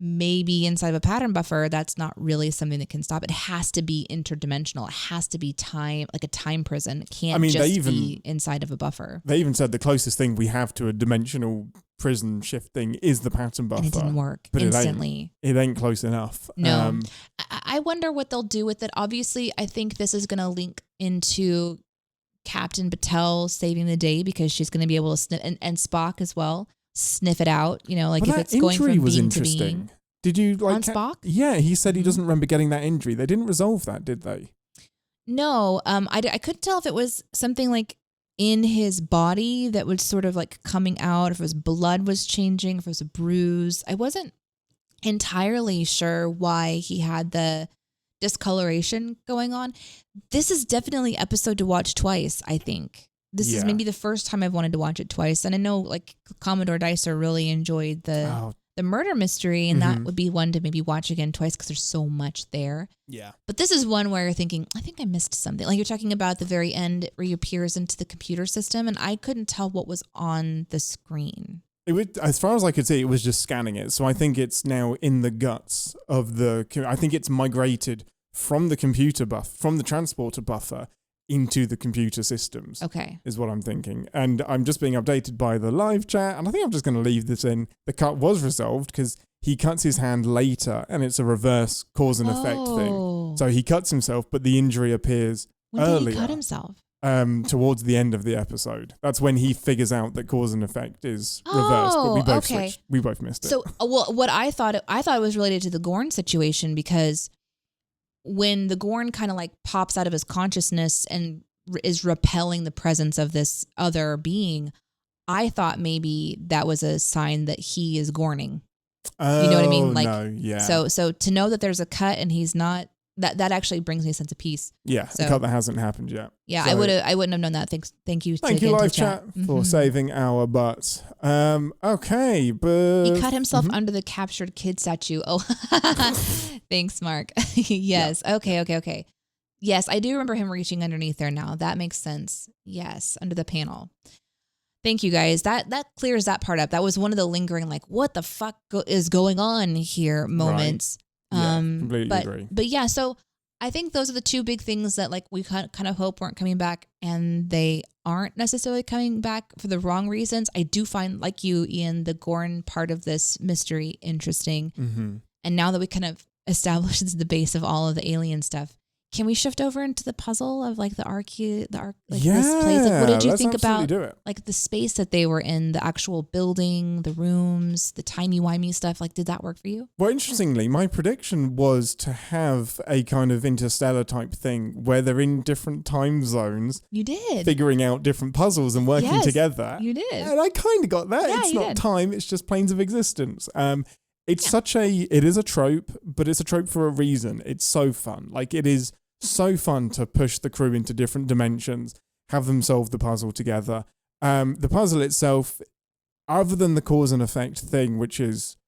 maybe inside of a pattern buffer, that's not really something that can stop. It has to be interdimensional. It has to be time, like a time prison. It can't be inside of a buffer. They even said the closest thing we have to a dimensional prison shifting is the pattern buffer. And it didn't work instantly. It ain't close enough. No. I wonder what they'll do with it. Obviously, I think this is going to link into Captain Batel saving the day, because she's going to be able to sniff, and Spock as well, sniff it out, if it's going from being to being. Did you on Spock? Yeah, he said he doesn't remember getting that injury. They didn't resolve that, did they? No, I couldn't tell if it was something like in his body that was sort of like coming out, if his blood was changing, if it was a bruise. I wasn't entirely sure why he had the discoloration going on. This is definitely episode to watch twice, I think. this is maybe the first time I've wanted to watch it twice. And I know like Commodore Dicer really enjoyed the murder mystery, and that would be one to maybe watch again twice because there's so much there. Yeah. But this is one where you're thinking, I think I missed something. Like you're talking about at the very end where he appears into the computer system, and I couldn't tell what was on the screen. It would, as far as I could see, it was just scanning it. So I think it's now in the guts of I think it's migrated from the from the transporter buffer into the computer systems. Okay. Is what I'm thinking. And I'm just being updated by the live chat, and I think I'm just going to leave this in. The cut was resolved because he cuts his hand later, and it's a reverse cause and effect thing. So he cuts himself, but the injury appears earlier. When did he cut himself? Towards the end of the episode. That's when he figures out that cause and effect is reversed, but we both switched. We both missed it. So, what I thought it was related to the Gorn situation, because when the Gorn kind of like pops out of his consciousness and is repelling the presence of this other being, I thought maybe that was a sign that he is Gorning. You know what I mean? Like, no, yeah. So to know that there's a cut and he's not, that actually brings me a sense of peace. Yeah, a cut that hasn't happened yet. Yeah, so, I wouldn't have known that. Thank you. Thank you, live chat, for saving our butts. Okay, but he cut himself under the captured kid statue. Oh, thanks, Mark. Yes. Yeah. Okay. Yes, I do remember him reaching underneath there now. That makes sense. Yes, under the panel. Thank you, guys. That clears that part up. That was one of the lingering, like, what the fuck is going on here moments. Right. Yeah, completely agree. But yeah, so I think those are the two big things that like we kind of hope weren't coming back, and they aren't necessarily coming back for the wrong reasons. I do find, like you, Ian, the Gorn part of this mystery interesting. Mm-hmm. And now that we kind of established the base of all of the alien stuff, can we shift over into the puzzle of like this place? Like, what did you think about like the space that they were in, the actual building, the rooms, the timey-wimey stuff? Like, did that work for you? Well, interestingly, my prediction was to have a kind of interstellar type thing where they're in different time zones. You did. Figuring out different puzzles and working together. You did. And I kind of got that. Yeah, it's not time, it's just planes of existence. It is a trope, but it's a trope for a reason. It's so fun. Like, it is so fun to push the crew into different dimensions, have them solve the puzzle together. The puzzle itself, other than the cause and effect thing, which is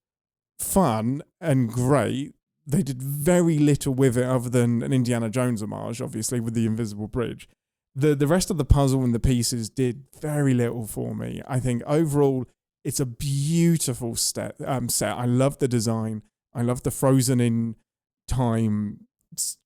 fun and great, they did very little with it other than an Indiana Jones homage, obviously, with the invisible bridge. The rest of the puzzle and the pieces did very little for me. I think overall, it's a beautiful set. I love the design. I love the frozen in time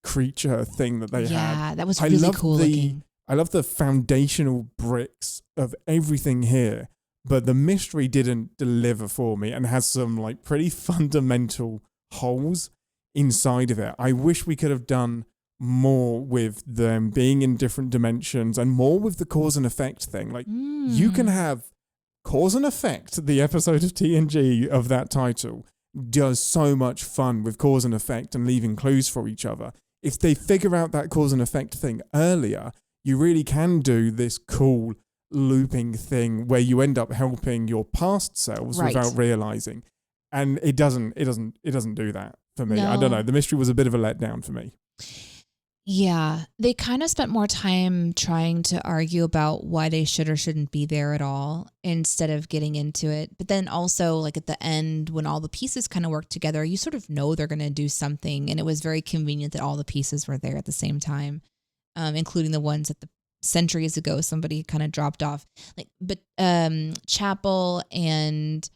creature thing that they had. Yeah, that was really cool looking. I love the foundational bricks of everything here, but the mystery didn't deliver for me and has some like pretty fundamental holes inside of it. I wish we could have done more with them being in different dimensions and more with the cause and effect thing. Like you can have cause and effect. The episode of TNG of that title does so much fun with cause and effect and leaving clues for each other. If they figure out that cause and effect thing earlier, you really can do this cool looping thing where you end up helping your past selves without realizing. And it doesn't do that for me. No. I don't know. The mystery was a bit of a letdown for me. Yeah, they kind of spent more time trying to argue about why they should or shouldn't be there at all instead of getting into it. But then also, like at the end, when all the pieces kind of work together, you sort of know they're going to do something. And it was very convenient that all the pieces were there at the same time, including the ones that the centuries ago somebody kind of dropped off. Like, but Chapel and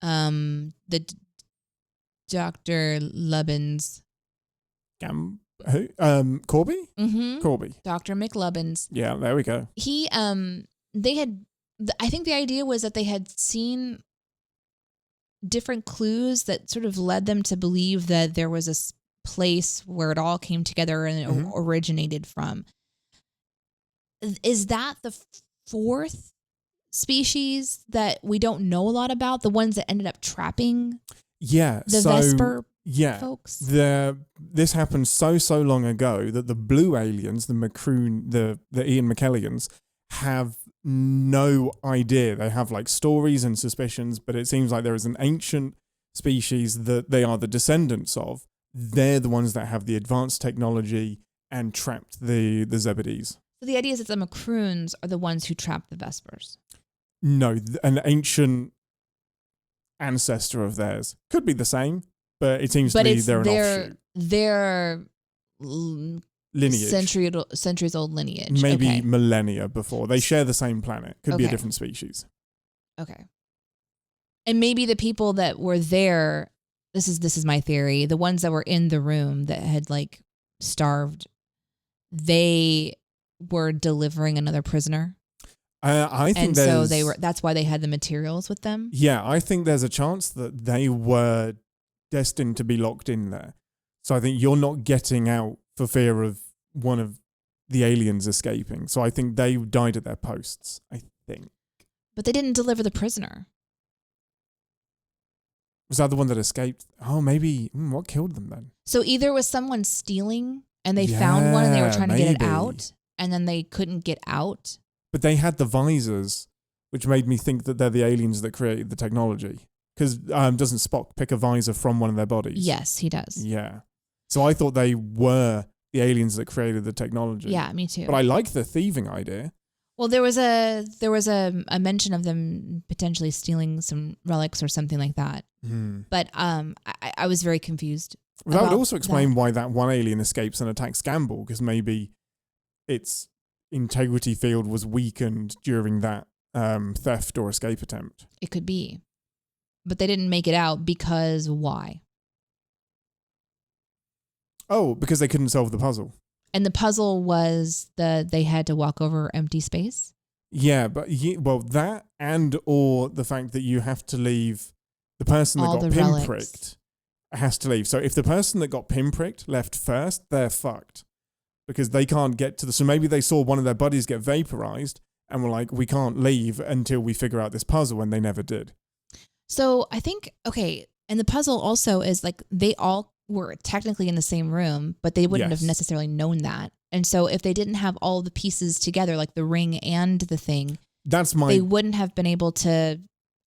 the Dr. Lubbins. Who? Corby? Mm-hmm. Corby. Dr. McLubbins. Yeah, there we go. He, they had, I think the idea was that they had seen different clues that sort of led them to believe that there was a place where it all came together and it originated from. Is that the fourth species that we don't know a lot about? The ones that ended up trapping the Vesper folks? This happened so long ago that the blue aliens, the Macroon, the Ian McKellans, have no idea. They have like stories and suspicions, but it seems like there is an ancient species that they are the descendants of. They're the ones that have the advanced technology and trapped the Zebedees. So the idea is that the Macroons are the ones who trapped the Vespers. No, an ancient ancestor of theirs. Could be the same, but it seems to be they're an offshoot. Their lineage. Centuries old lineage. Maybe millennia before. They share the same planet. Could be a different species. Okay. And maybe the people that were there, this is my theory, the ones that were in the room that had like starved, they were delivering another prisoner. I think and so that's why they had the materials with them. Yeah, I think there's a chance that they were destined to be locked in there. So I think you're not getting out for fear of one of the aliens escaping. So I think they died at their posts, I think. But they didn't deliver the prisoner. Was that the one that escaped? Oh, maybe. What killed them then? So either it was someone stealing and they found one and they were trying to get it out and then they couldn't get out. But they had the visors, which made me think that they're the aliens that created the technology. Because doesn't Spock pick a visor from one of their bodies? Yes, he does. Yeah. So I thought they were the aliens that created the technology. Yeah, me too. But I like the thieving idea. Well, there was a mention of them potentially stealing some relics or something like that. But I was very confused. Well, that would also explain why that one alien escapes and attacks Gamble, because maybe its integrity field was weakened during that theft or escape attempt. It could be. But they didn't make it out because why? Oh, because they couldn't solve the puzzle. And the puzzle was they had to walk over empty space? Yeah, but that and or the fact that you have to leave the person that got pinpricked has to leave. So if the person that got pinpricked left first, they're fucked. Because they can't get to so maybe they saw one of their buddies get vaporized and were like, we can't leave until we figure out this puzzle, and they never did. So I think, and the puzzle also is like they all were technically in the same room, but they wouldn't have necessarily known that. And so if they didn't have all the pieces together, like the ring and the thing, they wouldn't have been able to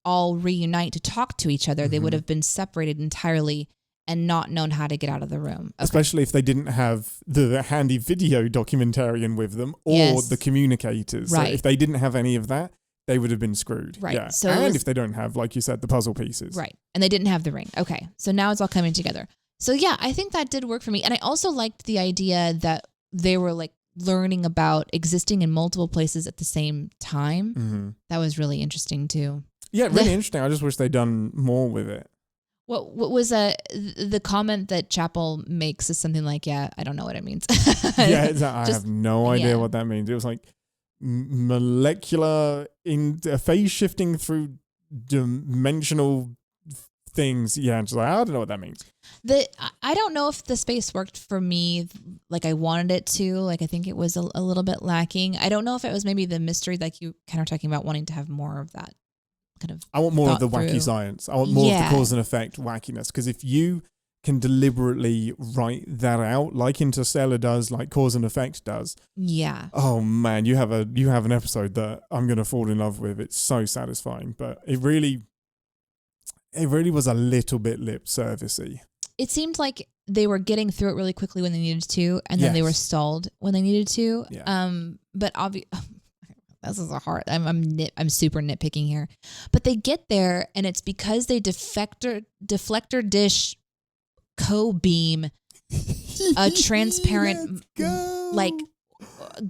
all reunite to talk to each other. They would have been separated entirely and not known how to get out of the room. Okay. Especially if they didn't have the handy video documentarian with them or the communicators. Right. So if they didn't have any of that, they would have been screwed. Right. Yeah. So and if they don't have, like you said, the puzzle pieces. Right. And they didn't have the ring. Okay. So now it's all coming together. So yeah, I think that did work for me. And I also liked the idea that they were like learning about existing in multiple places at the same time. Mm-hmm. That was really interesting too. Yeah, really interesting. I just wish they'd done more with it. What was the comment that Chapel makes is something like, I don't know what it means. I have no idea what that means. It was like molecular phase shifting through dimensional things. Yeah, just like, I don't know what that means. I don't know if the space worked for me like I wanted it to. Like I think it was a little bit lacking. I don't know if it was maybe the mystery, like you kind of talking about wanting to have more of that. Kind of I want more of the wacky science. I want more of the cause and effect wackiness. Because if you can deliberately write that out, like Interstellar does, like Cause and Effect does. Yeah. Oh man, you have an episode that I'm gonna fall in love with. It's so satisfying, but it really was a little bit lip servicey. It seemed like they were getting through it really quickly when they needed to, and then they were stalled when they needed to. Yeah. But this is a hard. I'm super nitpicking here, but they get there, and it's because they deflector dish co-beam a transparent like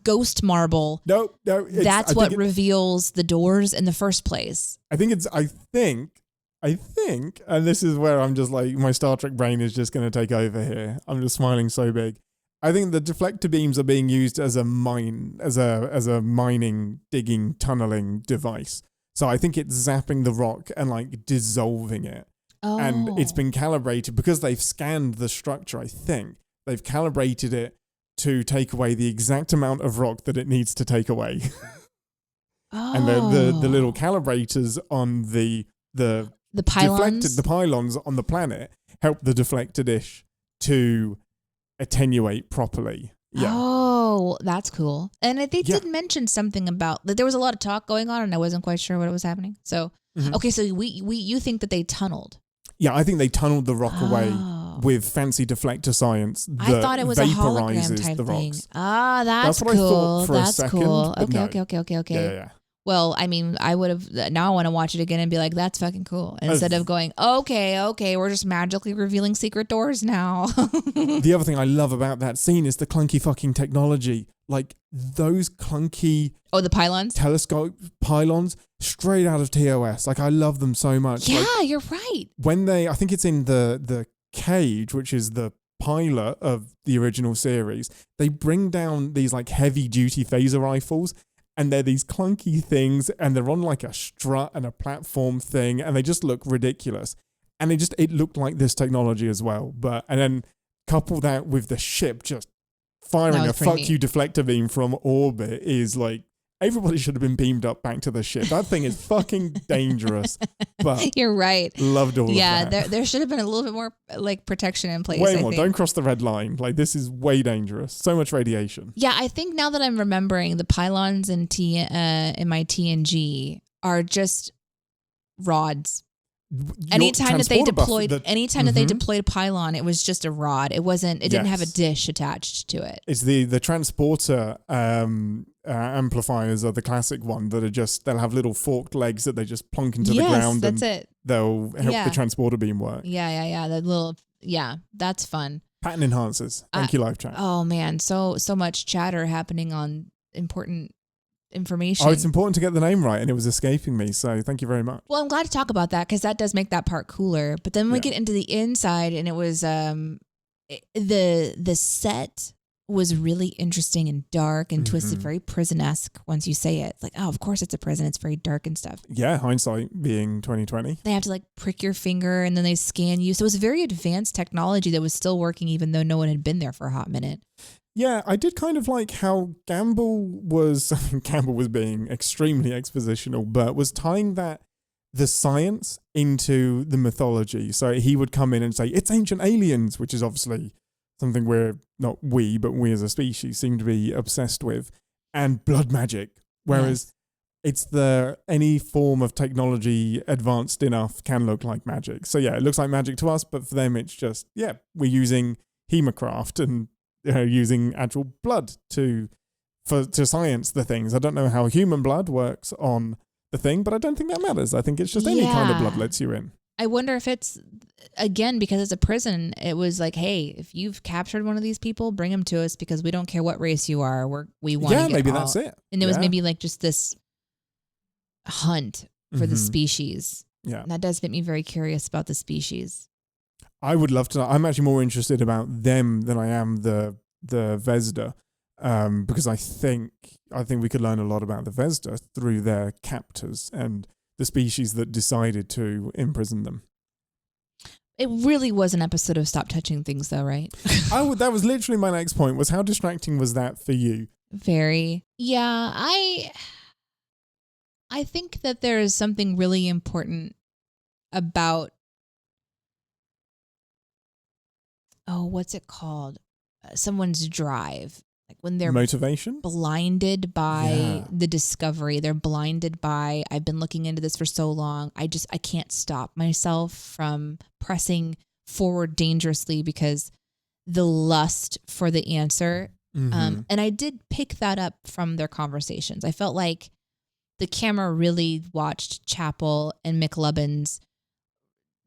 ghost marble. No. That's what reveals the doors in the first place. I think, and this is where I'm just like, my Star Trek brain is just going to take over here. I'm just smiling so big. I think the deflector beams are being used as a mining, digging, tunneling device. So I think it's zapping the rock and like dissolving it. Oh. And it's been calibrated because they've scanned the structure. I think they've calibrated it to take away the exact amount of rock that it needs to take away. Oh. And the little calibrators on the pylons, the pylons on the planet help the deflector dish to attenuate properly. Yeah. Oh, that's cool. And they did mention something about that. There was a lot of talk going on, and I wasn't quite sure what was happening. So, okay, so you think that they tunneled? Yeah, I think they tunneled the rock away with fancy deflector science that I thought it was a hologram vaporizes type the thing. rocks. Ah, that's what cool. I thought for That's a second. cool. But Okay. Yeah. Well, I mean, I would have. Now I want to watch it again and be like, "That's fucking cool." Instead of going, "Okay, we're just magically revealing secret doors now." The other thing I love about that scene is the clunky fucking technology. Like those clunky the pylons, telescope pylons, straight out of TOS. Like I love them so much. Yeah, like, you're right. When I think it's in the Cage, which is the pilot of the original series, they bring down these like heavy duty phaser rifles. And they're these clunky things, and they're on like a strut and a platform thing, and they just look ridiculous. And it looked like this technology as well. And then couple that with the ship just firing a fuck you deflector beam from orbit is like, everybody should have been beamed up back to the ship. That thing is fucking dangerous. But you're right. Loved all of that. Yeah, there should have been a little bit more like protection in place. Way more. Don't cross the red line. Like this is way dangerous. So much radiation. Yeah, I think now that I'm remembering, the pylons in my TNG are just rods. Anytime that they deployed a pylon, it was just a rod. It wasn't. It didn't have a dish attached to it. It's the transporter amplifiers are the classic one that they'll have little forked legs that they just plonk into the ground. That's it. They'll help the transporter beam work. Yeah. That's fun. Pattern enhancers. Thank you, live chat. Oh man, so much chatter happening on important information. Oh, it's important to get the name right, and it was escaping me, so thank you very much. Well, I'm glad to talk about that because that does make that part cooler. But then we get into the inside, and it was the set was really interesting and dark and twisted, very prison-esque once you say it. It's like, oh, of course it's a prison. It's very dark and stuff. Yeah, hindsight being 2020. They have to like prick your finger and then they scan you. So it was very advanced technology that was still working even though no one had been there for a hot minute. Yeah, I did kind of like how Gamble was being extremely expositional, but was tying the science into the mythology. So he would come in and say, it's ancient aliens, which is obviously something but we as a species seem to be obsessed with, and blood magic. Whereas it's any form of technology advanced enough can look like magic. So yeah, it looks like magic to us, but for them it's just, we're using hemocraft and using actual blood to science the things. I don't know how human blood works on the thing, but I don't think that matters. I think it's just any kind of blood lets you in. I wonder if it's, again, because it's a prison, it was like, hey, if you've captured one of these people, bring them to us because we don't care what race you are. We want to get maybe that's it. And there was maybe like just this hunt for the species. Yeah. And that does make me very curious about the species. I would love to know. I'm actually more interested about them than I am the Vesda, because I think we could learn a lot about the Vesda through their captors and the species that decided to imprison them. It really was an episode of Stop Touching Things, though, right? That was literally my next point. Was how distracting was that for you? Very. Yeah, I think that there is something really important about. Oh, what's it called? Someone's drive. Like when they're motivation, blinded by the discovery. They're blinded by, I've been looking into this for so long. I can't stop myself from pressing forward dangerously because the lust for the answer. And I did pick that up from their conversations. I felt like the camera really watched Chapel and McLubbins,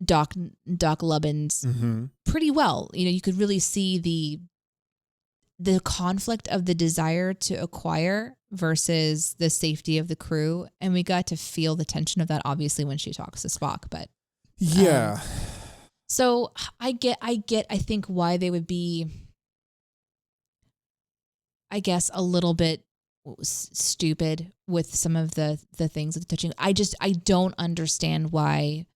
Doc Lubbins pretty well. You could really see the conflict of the desire to acquire versus the safety of the crew. And we got to feel the tension of that, obviously, when she talks to Spock. But so I think why they would be, I guess, a little bit stupid with some of the things that they're touching. I don't understand why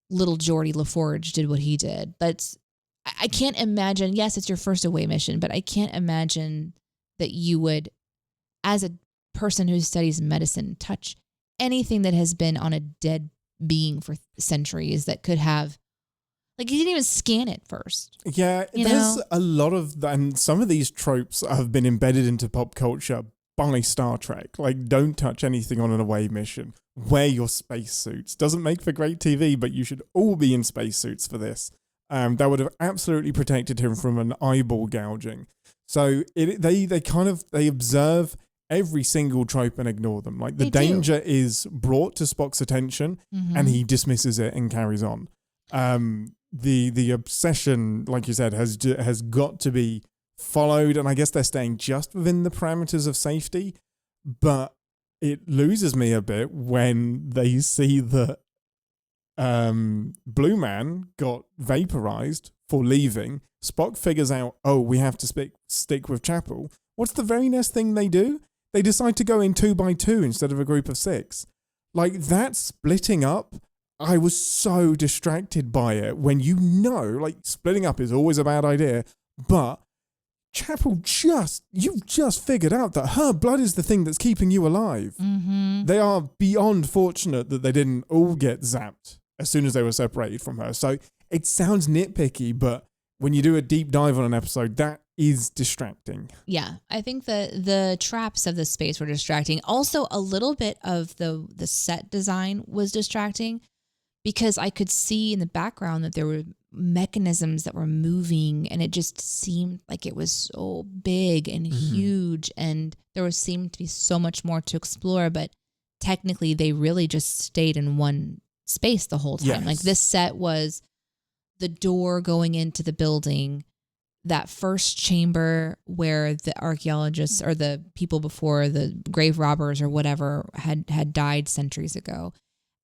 little Geordie LaForge did what he did. I can't imagine, yes, it's your first away mission, but I can't imagine that you would, as a person who studies medicine, touch anything that has been on a dead being for centuries that could have, like, you didn't even scan it first. Yeah, there's a lot of, and some of these tropes have been embedded into pop culture by Star Trek. Like, don't touch anything on an away mission. Wear your spacesuits. Doesn't make for great TV, but you should all be in spacesuits for this. that would have absolutely protected him from an eyeball gouging. So they observe every single trope and ignore them. Like the danger is brought to Spock's attention, and he dismisses it and carries on. The obsession, like you said, has got to be followed, and I guess they're staying just within the parameters of safety. But it loses me a bit when they see that Blue Man got vaporized for leaving. Spock figures out, we have to stick with Chapel. What's the very next thing they do? They decide to go in 2 by 2 instead of a group of 6. Like, that splitting up, I was so distracted by it when like, splitting up is always a bad idea, but Chapel you've just figured out that her blood is the thing that's keeping you alive. Mm-hmm. They are beyond fortunate that they didn't all get zapped as soon as they were separated from her. So it sounds nitpicky, but when you do a deep dive on an episode, that is distracting. Yeah, I think the traps of the space were distracting. Also, a little bit of the set design was distracting because I could see in the background that there were mechanisms that were moving, and it just seemed like it was so big and huge, and there seemed to be so much more to explore, but technically they really just stayed in one space the whole time. Yes. Like this set was the door going into the building, that first chamber where the archaeologists or the people before, the grave robbers or whatever, had died centuries ago.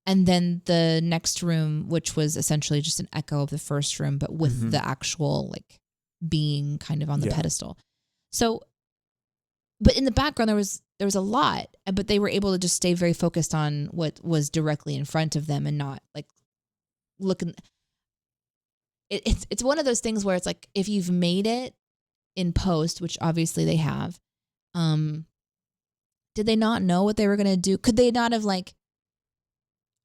And then the next room, which was essentially just an echo of the first room, but with the actual like being kind of on the pedestal. So, but in the background, there was a lot, but they were able to just stay very focused on what was directly in front of them and not like looking. It's one of those things where it's like, if you've made it in post, which obviously they have, did they not know what they were going to do? Could they not have like,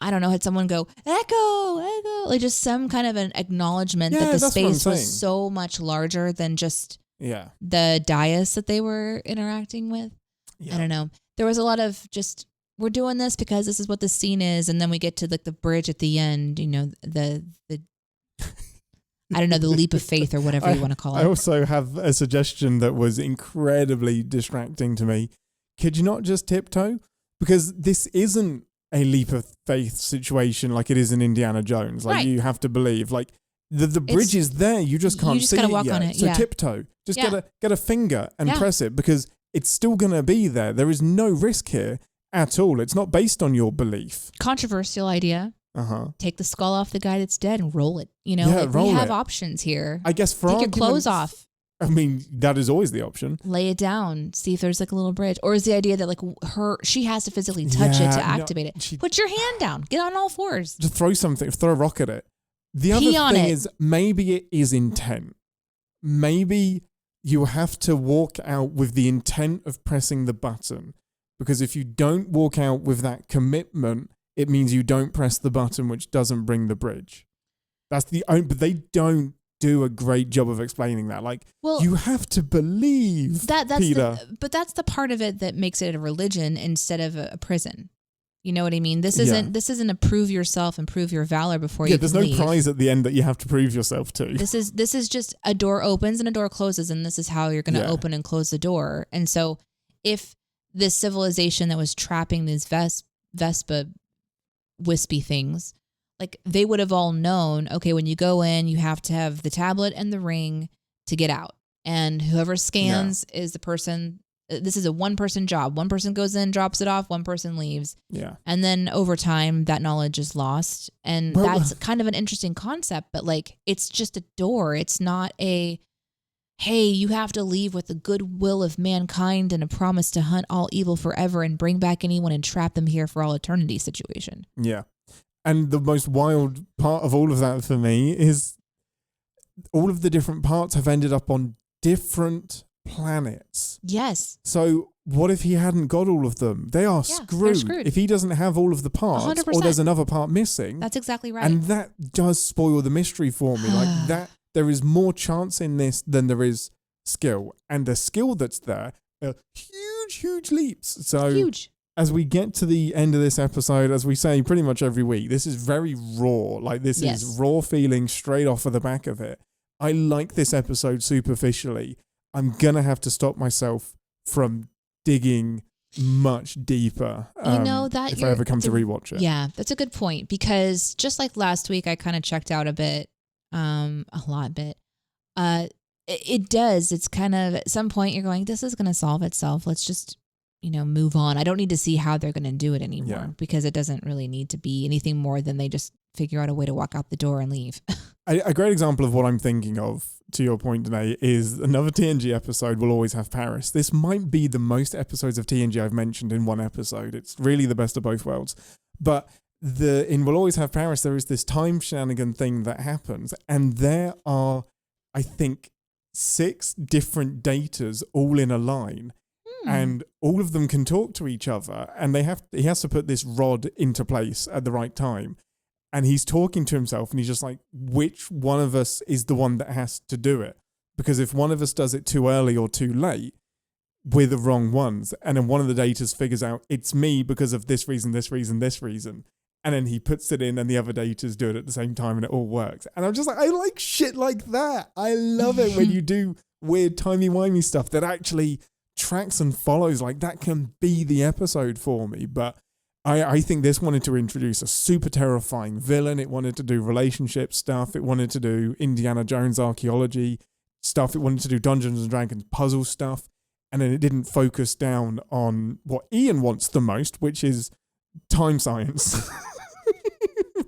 I don't know, had someone go, echo, like just some kind of an acknowledgement that the space was so much larger than just the dais that they were interacting with. Yeah. I don't know. There was a lot of just, we're doing this because this is what the scene is. And then we get to like the bridge at the end, you know, the I don't know, the leap of faith or whatever you want to call it. I also have a suggestion that was incredibly distracting to me. Could you not just tiptoe? Because this isn't a leap of faith situation like it is in Indiana Jones. Like you have to believe. Like the bridge is there, you just can't see it yet. On it. So tiptoe. Just get a finger and press it, because it's still going to be there. There is no risk here at all. It's not based on your belief. Controversial idea. Take the skull off the guy that's dead and roll it. You know, we have options here. I guess for take your clothes off. I mean, that is always the option. Lay it down. See if there's like a little bridge. Or is the idea that like she has to physically touch it to activate it. Put your hand down. Get on all fours. Just throw something. Throw a rock at it. The other thing is, maybe it is intent. Maybe you have to walk out with the intent of pressing the button. Because if you don't walk out with that commitment, it means you don't press the button, which doesn't bring the bridge. But they don't do a great job of explaining that. Like, you have to believe that's Peter. But that's the part of it that makes it a religion instead of a prison. You know what I mean? This isn't a prove yourself and prove your valor before you there's no prize at the end that you have to prove yourself to. This is just a door opens and a door closes, and this is how you're going to open and close the door. And so if this civilization that was trapping these Vespa wispy things, like they would have all known, okay, when you go in, you have to have the tablet and the ring to get out. And whoever scans is the person. This is a one-person job. One person goes in, drops it off, one person leaves. Yeah. And then over time, that knowledge is lost. And that's kind of an interesting concept, but like, it's just a door. It's not a, hey, you have to leave with the goodwill of mankind and a promise to hunt all evil forever and bring back anyone and trap them here for all eternity situation. Yeah. And the most wild part of all of that for me is all of the different parts have ended up on different planets. Yes. So what if he hadn't got all of them? They are screwed. If he doesn't have all of the parts 100%. Or there's another part missing. That's exactly right. And that does spoil the mystery for me. Like that, there is more chance in this than there is skill. And the skill that's there are huge leaps. So huge. as we get to the end of this episode, as we say pretty much every week, this is very raw. Like, this is raw feeling straight off of the back of it. I like this episode superficially. I'm going to have to stop myself from digging much deeper if I ever come to rewatch it. Yeah, that's a good point, because just like last week, I kind of checked out a bit, it does. It's kind of at some point you're going, this is going to solve itself. Let's just, move on. I don't need to see how they're going to do it anymore because it doesn't really need to be anything more than they just figure out a way to walk out the door and leave. A great example of what I'm thinking of, to your point, Deneé, is another TNG episode will always have Paris. This might be the most episodes of TNG I've mentioned in one episode. It's really the best of both worlds. But in Will Always Have Paris, there is this time shenanigan thing that happens, and there are, I think, 6 different datas all in a line. And all of them can talk to each other, and he has to put this rod into place at the right time. And he's talking to himself, and he's just like, which one of us is the one that has to do it? Because if one of us does it too early or too late, we're the wrong ones. And then one of the datas figures out it's me because of this reason, this reason, this reason. And then he puts it in, and the other datas do it at the same time, and it all works. And I'm just like, I like shit like that. I love it when you do weird timey-wimey stuff that actually tracks and follows. Like, that can be the episode for me. But I think this wanted to introduce a super terrifying villain. It wanted to do relationship stuff. It wanted to do Indiana Jones archaeology stuff. It wanted to do Dungeons and Dragons puzzle stuff. And then it didn't focus down on what Ian wants the most, which is time science.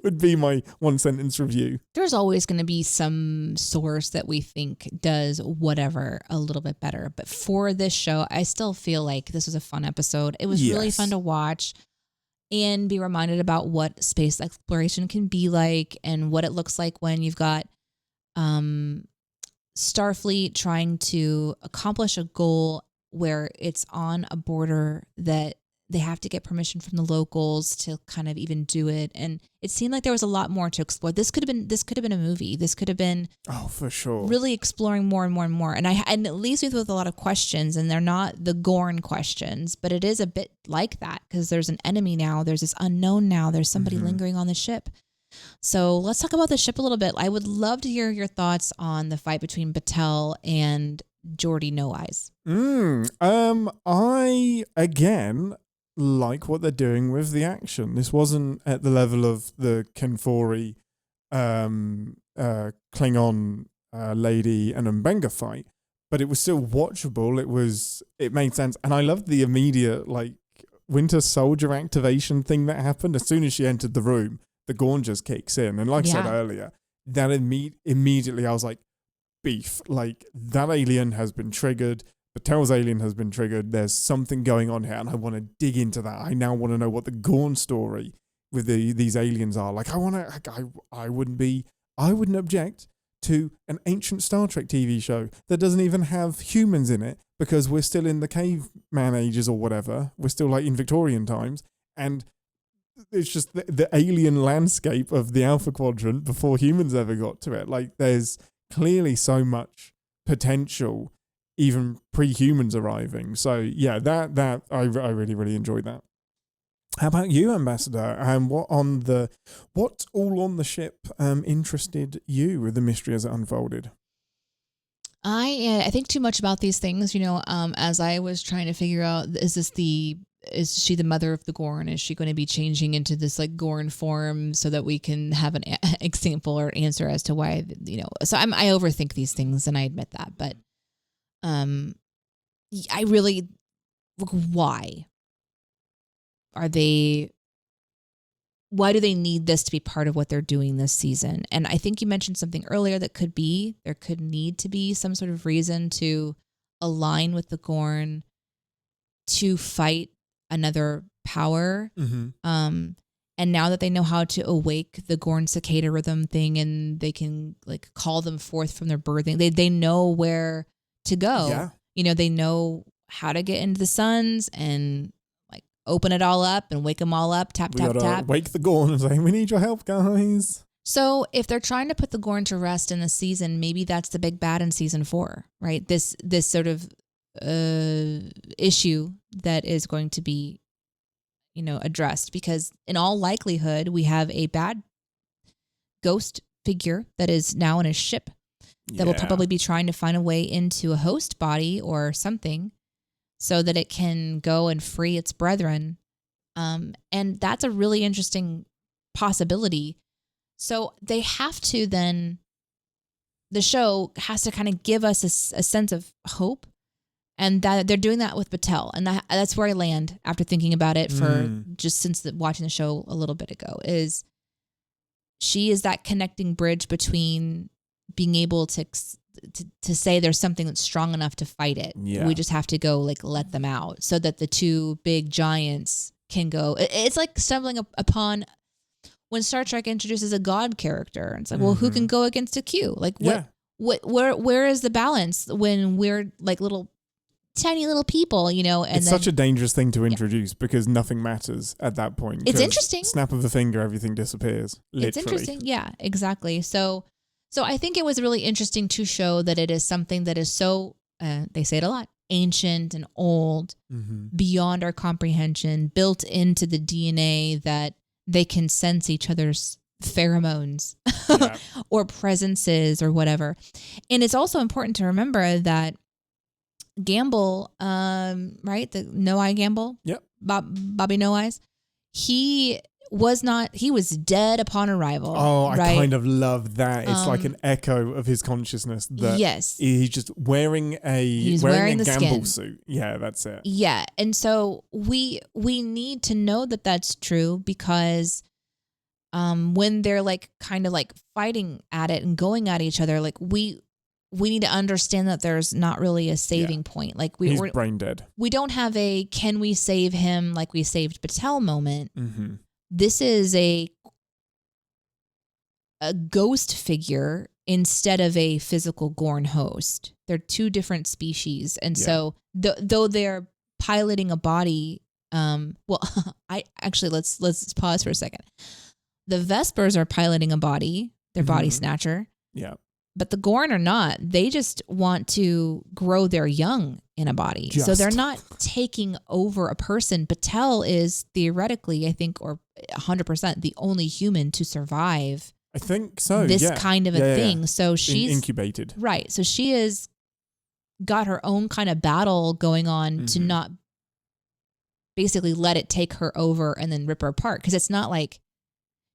Would be my one sentence review. There's always going to be some source that we think does whatever a little bit better. But for this show, I still feel like this was a fun episode. It was really fun to watch and be reminded about what space exploration can be like and what it looks like when you've got Starfleet trying to accomplish a goal where it's on a border that they have to get permission from the locals to kind of even do it. And it seemed like there was a lot more to explore. This could have been a movie. This could have been, oh, for sure, really exploring more and more and more. And it leaves me with a lot of questions, and they're not the Gorn questions, but it is a bit like that because there's an enemy now. There's this unknown now. There's somebody lingering on the ship. So let's talk about the ship a little bit. I would love to hear your thoughts on the fight between Batel and Geordi No Eyes. I again like what they're doing with the action. This wasn't at the level of the Kenfori Klingon lady and Mbenga fight, but it was still watchable. It made sense, and I loved the immediate Winter Soldier activation thing that happened as soon as she entered the room. The Gorn just kicks in, and like I said earlier, that immediately I was like, beef. Like, that alien has been triggered. Patel's alien has been triggered. There's something going on here, and I want to dig into that. I now want to know what the Gorn story with these aliens are. Like, I wouldn't object to an ancient Star Trek TV show that doesn't even have humans in it because we're still in the caveman ages or whatever. We're still in Victorian times, and it's just the alien landscape of the Alpha Quadrant before humans ever got to it. Like, there's clearly so much potential even pre-humans arriving. So yeah, that I really, really enjoyed that. How about you, Ambassador? What all on the ship interested you with the mystery as it unfolded? I think too much about these things, as I was trying to figure out, is she the mother of the Gorn? Is she going to be changing into this Gorn form so that we can have an example or answer as to why, so I overthink these things, and I admit that, but I really, why do they need this to be part of what they're doing this season? And I think you mentioned something earlier that there could need to be some sort of reason to align with the Gorn to fight another power. And now that they know how to awake the Gorn cicada rhythm thing, and they can call them forth from their birthing, they know where to go. Yeah. They know how to get into the suns and open it all up and wake them all up. Tap, tap, tap. Wake the Gorn and say, we need your help, guys. So if they're trying to put the Gorn to rest in the season, maybe that's the big bad in season 4, right? This sort of issue that is going to be addressed, because in all likelihood we have a bad ghost figure that is now in a ship that will probably be trying to find a way into a host body or something so that it can go and free its brethren. And that's a really interesting possibility. So they have to then, the show has to kind of give us a sense of hope, and that they're doing that with Battelle. And that's where I land after thinking about it for just since watching the show a little bit ago, is she is that connecting bridge between being able to say there's something that's strong enough to fight it. Yeah. We just have to go let them out so that the two big giants can go. It's like stumbling upon when Star Trek introduces a god character. It's like, well, who can go against a Q? Where is the balance when we're little tiny little people, and it's such a dangerous thing to introduce because nothing matters at that point. It's interesting. Snap of a finger, everything disappears. Literally. It's interesting. Yeah, exactly. So I think it was really interesting to show that it is something that is so, they say it a lot, ancient and old, beyond our comprehension, built into the DNA that they can sense each other's pheromones or presences or whatever. And it's also important to remember that Gamble, right? The No Eye Gamble? Yep. Bobby No Eyes. He was dead upon arrival. Oh, I right? kind of love that. It's like an echo of his consciousness that he's just wearing a Gamble skin suit. Yeah, that's it. Yeah. And so we need to know that that's true, because when they're kind of fighting at it and going at each other, we need to understand that there's not really a saving point. He's brain dead. We don't have a can we save him like we saved Battelle moment. Mm-hmm. This is a ghost figure instead of a physical Gorn host. They're two different species. And so though they're piloting a body, let's pause for a second. The Vespers are piloting a body, their body snatcher. Yeah. But the Gorn are not. They just want to grow their young in a body. So they're not taking over a person. Battelle is theoretically, I think, or 100% the only human to survive. I think so. This kind of a thing. Yeah. So she's incubated. Right. So she has got her own kind of battle going on to not basically let it take her over and then rip her apart. Because it's not like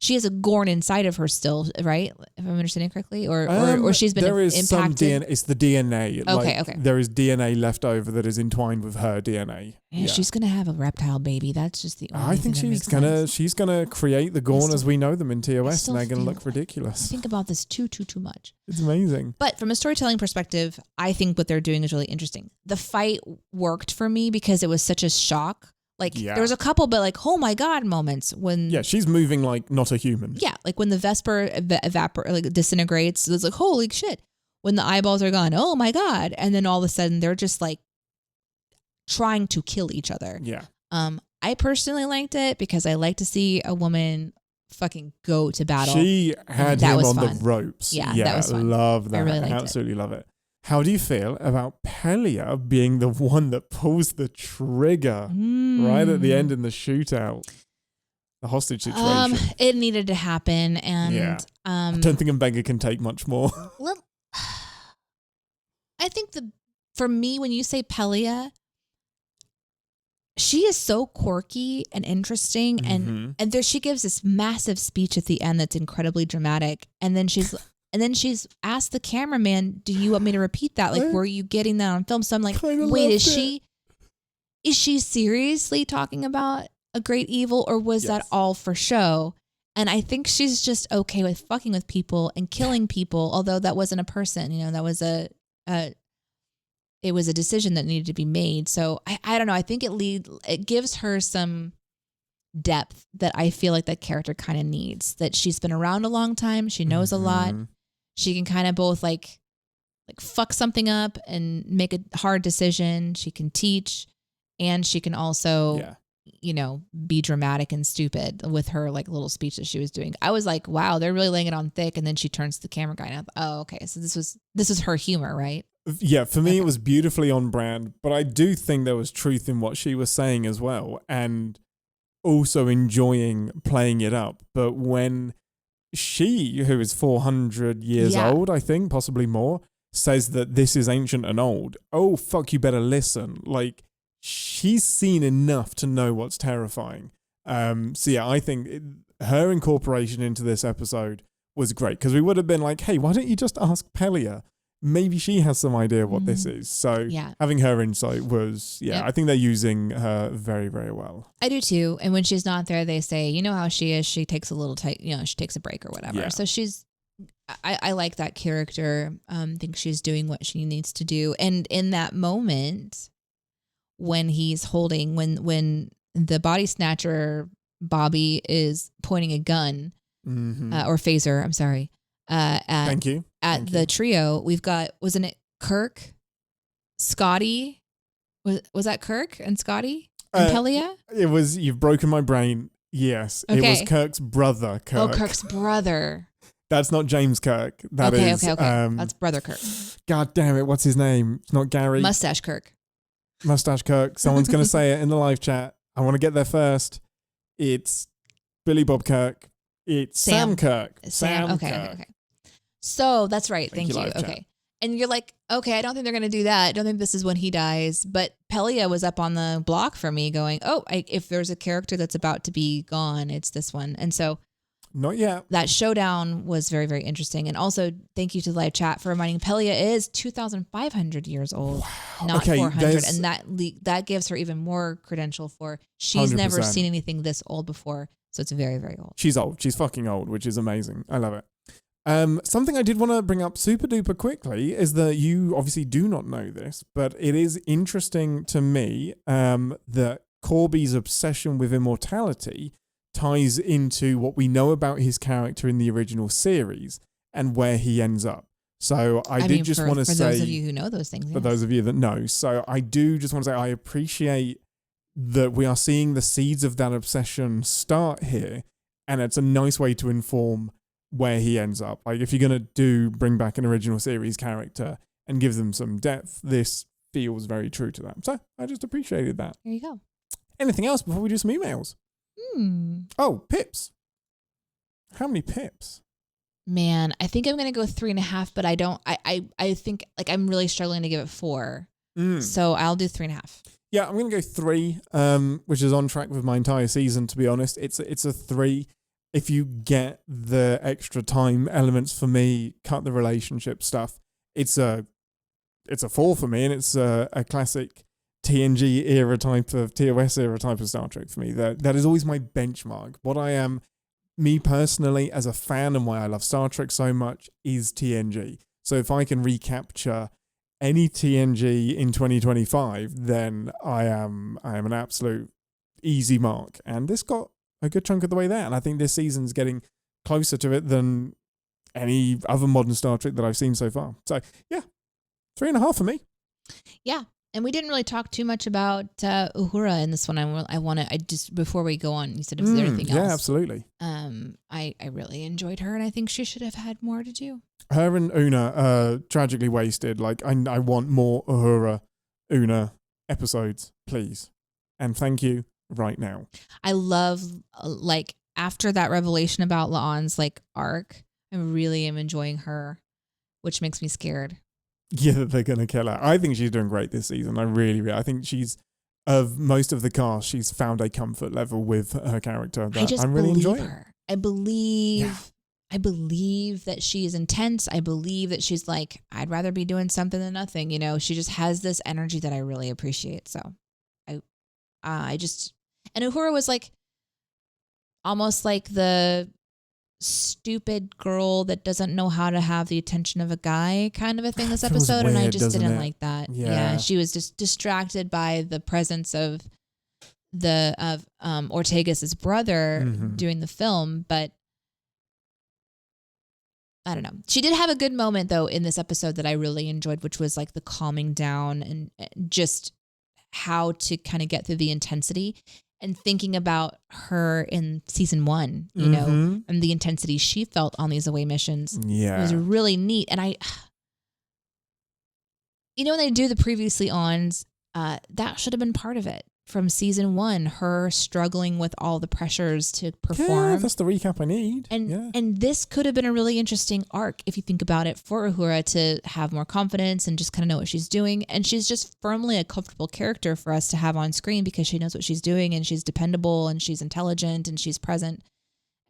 she has a Gorn inside of her still, right? If I'm understanding correctly, or she's been there is impacted. Some DNA. It's the DNA. Okay. There is DNA left over that is entwined with her DNA. Yeah, she's gonna have a reptile baby. That's just the only I think she's gonna create the Gorn as we know them in TOS, and they're gonna look ridiculous. I think about this too much. It's amazing. But from a storytelling perspective, I think what they're doing is really interesting. The fight worked for me because it was such a shock. There was a couple, but oh my God moments when... Yeah, she's moving like not a human. Yeah, when the Vesper disintegrates, it's holy shit. When the eyeballs are gone, oh my God. And then all of a sudden, they're just trying to kill each other. Yeah. I personally liked it because I like to see a woman fucking go to battle. She had him on the ropes. Yeah, that was fun. Love that. I really liked absolutely love it. How do you feel about Pelia being the one that pulls the trigger right at the end in the shootout? The hostage situation. It needed to happen, and I don't think Mbenga can take much more. Well, I think for me, when you say Pelia, she is so quirky and interesting, and there she gives this massive speech at the end that's incredibly dramatic, and then she's asked the cameraman, "Do you want me to repeat that? Were you getting that on film?" So I'm like, wait, is she seriously talking about a great evil, or was that all for show? And I think she's just okay with fucking with people and killing people, although that wasn't a person. That was it was a decision that needed to be made. So I don't know. I think it gives her some depth that I feel like that character kind of needs. That she's been around a long time. She knows a lot. She can kind of both fuck something up and make a hard decision. She can teach, and she can also, be dramatic and stupid with her little speech that she was doing. I was like, wow, they're really laying it on thick. And then she turns to the camera guy and I'm like, oh, okay. So this was her humor, right? Yeah, for me, it was beautifully on brand, but I do think there was truth in what she was saying as well. And also enjoying playing it up. But when she, who is 400 years old, I think, possibly more, says that this is ancient and old, oh, fuck, you better listen. Like, she's seen enough to know what's terrifying. So yeah, I think her incorporation into this episode was great, because we would have been like, hey, why don't you just ask Pelia? Maybe she has some idea what this is. So having her insight was, I think they're using her very, very well. I do too. And when she's not there, they say, you know how she is, she takes a little she takes a break or whatever. Yeah. So I like that character. Think she's doing what she needs to do. And in that moment, when he's holding, when the body snatcher, Bobby, is pointing a gun, or phaser, I'm sorry. Thank you. At the trio, we've got, wasn't it Kirk, Scotty? Was that Kirk and Scotty and Pelia? It was, you've broken my brain. Yes. Okay. It was Kirk's brother, Kirk. Oh, Kirk's brother. That's not James Kirk. That is. Okay. That's brother Kirk. God damn it. What's his name? It's not Gary. Mustache Kirk. Mustache Kirk. Someone's going to say it in the live chat. I want to get there first. It's Billy Bob Kirk. It's Sam Kirk. Sam okay, Kirk. Okay. So that's right. Thank you. Okay. Chat. And you're like, okay, I don't think they're going to do that. I don't think this is when he dies. But Pelia was up on the block for me going, if there's a character that's about to be gone, it's this one. And so not yet. That showdown was very, very interesting. And also thank you to the live chat for reminding Pelia is 2,500 years old, not 400. And that gives her even more credential for she's 100%. Never seen anything this old before. So it's very, very old. She's old. She's fucking old, which is amazing. I love it. Something I did want to bring up super duper quickly is that you obviously do not know this, but it is interesting to me that Corby's obsession with immortality ties into what we know about his character in the original series and where he ends up. So I did just want to say, for those of you who know those things, for those of you that know, so I do just want to say I appreciate that we are seeing the seeds of that obsession start here, and it's a nice way to inform where he ends up. Like, if you're going to bring back an original series character and give them some depth, this feels very true to that. So I just appreciated that. There you go. Anything else before we do some emails? Oh, pips. How many pips? Man, I think I'm going to go 3.5, but I think like I'm really struggling to give it 4. So I'll do 3.5. Yeah, I'm going to go 3, which is on track with my entire season, to be honest. It's a 3. If you get the extra time elements for me, cut the relationship stuff, it's a 4 for me, and it's a classic TNG era type of, TOS era type of Star Trek for me. That is always my benchmark. What I am, me personally, as a fan, and why I love Star Trek so much is TNG. So if I can recapture any TNG in 2025, then I am an absolute easy mark. And this got a good chunk of the way there. And I think this season's getting closer to it than any other modern Star Trek that I've seen so far. So yeah, 3.5 for me. Yeah. And we didn't really talk too much about Uhura in this one. I just, before we go on, you said, is there anything else? Yeah, absolutely. I really enjoyed her, and I think she should have had more to do. Her and Una tragically wasted. Like, I want more Uhura, Una episodes, please. And thank you right now. I love, like, after that revelation about La'an's, like, arc, I really am enjoying her, which makes me scared. Yeah, that they're going to kill her. I think she's doing great this season. I think she's, of most of the cast, she's found a comfort level with her character that I'm really enjoying. Her. I believe that she is intense. I believe that she's like, I'd rather be doing something than nothing. You know, she just has this energy that I really appreciate. So and Uhura was like, almost like the stupid girl that doesn't know how to have the attention of a guy kind of a thing this episode. Weird, and I just didn't like that. Yeah. She was just distracted by the presence of Ortegas's brother doing the film. But I don't know. She did have a good moment though in this episode that I really enjoyed, which was like the calming down and just how to kind of get through the intensity. And thinking about her in season 1, you know, and the intensity she felt on these away missions. Yeah. It was really neat. And when they do the previously ons, that should have been part of it. from season 1, her struggling with all the pressures to perform. Yeah, that's the recap I need. And this could have been a really interesting arc, if you think about it, for Uhura to have more confidence and just kind of know what she's doing. And she's just firmly a comfortable character for us to have on screen because she knows what she's doing and she's dependable and she's intelligent and she's present.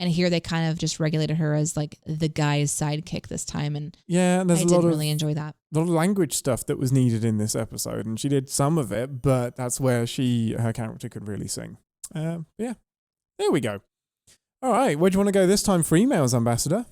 And here they kind of just regulated her as like the guy's sidekick this time. And yeah, there's I didn't really enjoy that. A lot of language stuff that was needed in this episode. And she did some of it, but that's where her character could really sing. Yeah, there we go. All right, where do you want to go this time for emails, Ambassador?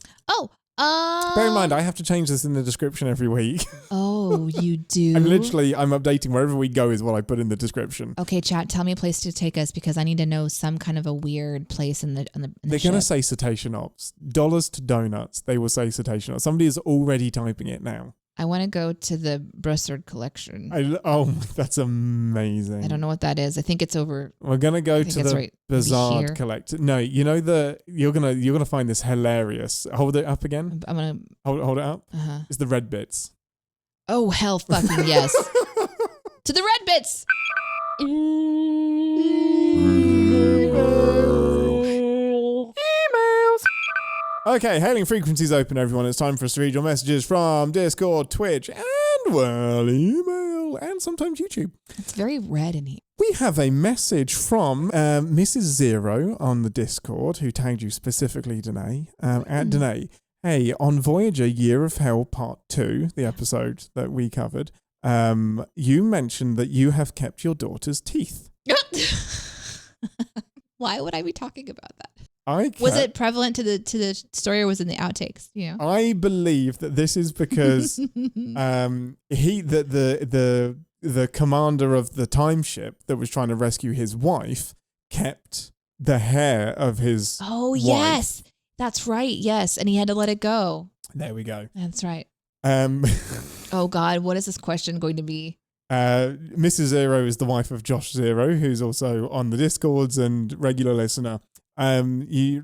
Bear in mind, I have to change this in the description every week. Oh, you do? I'm updating wherever we go is what I put in the description. Okay, chat, tell me a place to take us because I need to know some kind of a weird place in the They're going to say Cetacean Ops. Dollars to donuts, they will say Cetacean Ops. Somebody is already typing it now. I want to go to the Bussard collection. That's amazing. I don't know what that is. I think it's over. We're gonna go to the Bussard Collector. No, you know you're gonna find this hilarious. Hold it up again. I'm gonna hold it up. Uh-huh. It's the red bits. Oh hell, fucking yes! To the red bits. Okay, hailing frequencies open, everyone. It's time for us to read your messages from Discord, Twitch, and, well, email, and sometimes YouTube. It's very red in here. We have a message from Mrs. Zero on the Discord, who tagged you specifically, Deneé, at Deneé. Hey, on Voyager Year of Hell Part 2, the episode that we covered, you mentioned that you have kept your daughter's teeth. Why would I be talking about that? Was it prevalent to the story, or was it in the outtakes? You know? I believe that this is because the commander of the time ship that was trying to rescue his wife kept the hair of his wife. Yes, that's right. Yes, and he had to let it go. There we go. That's right. Oh God, what is this question going to be? Mrs. Zero is the wife of Josh Zero, who's also on the Discords and regular listener. She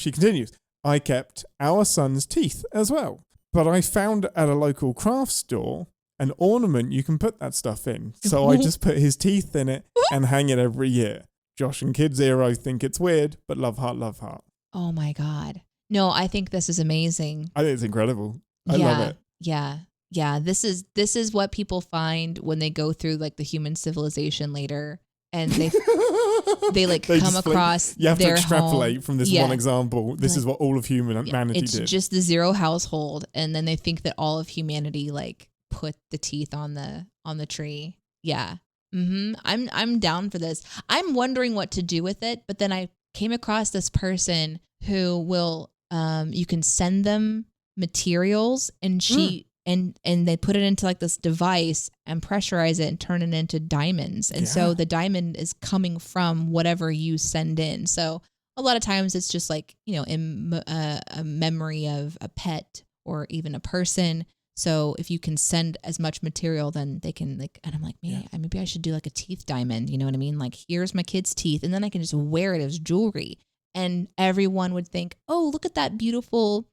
continues, I kept our son's teeth as well, but I found at a local craft store an ornament you can put that stuff in. So I just put his teeth in it and hang it every year. Josh and Kid Zero think it's weird, but love heart, love heart. Oh my God. No, I think this is amazing. I think it's incredible. I love it. Yeah. This is what people find when they go through like the human civilization later. And they come across you have their to extrapolate home. From this one example. This is what all of humanity did. It's just the Zero household, and then they think that all of humanity like put the teeth on the tree. Yeah. I'm down for this. I'm wondering what to do with it, but then I came across this person who will you can send them materials, and and they put it into like this device and pressurize it and turn it into diamonds. And so the diamond is coming from whatever you send in. So a lot of times it's just like, a memory of a pet or even a person. So if you can send as much material, then they can and I'm like, maybe I should do like a teeth diamond. You know what I mean? Like, here's my kid's teeth. And then I can just wear it as jewelry. And everyone would think, oh, look at that beautiful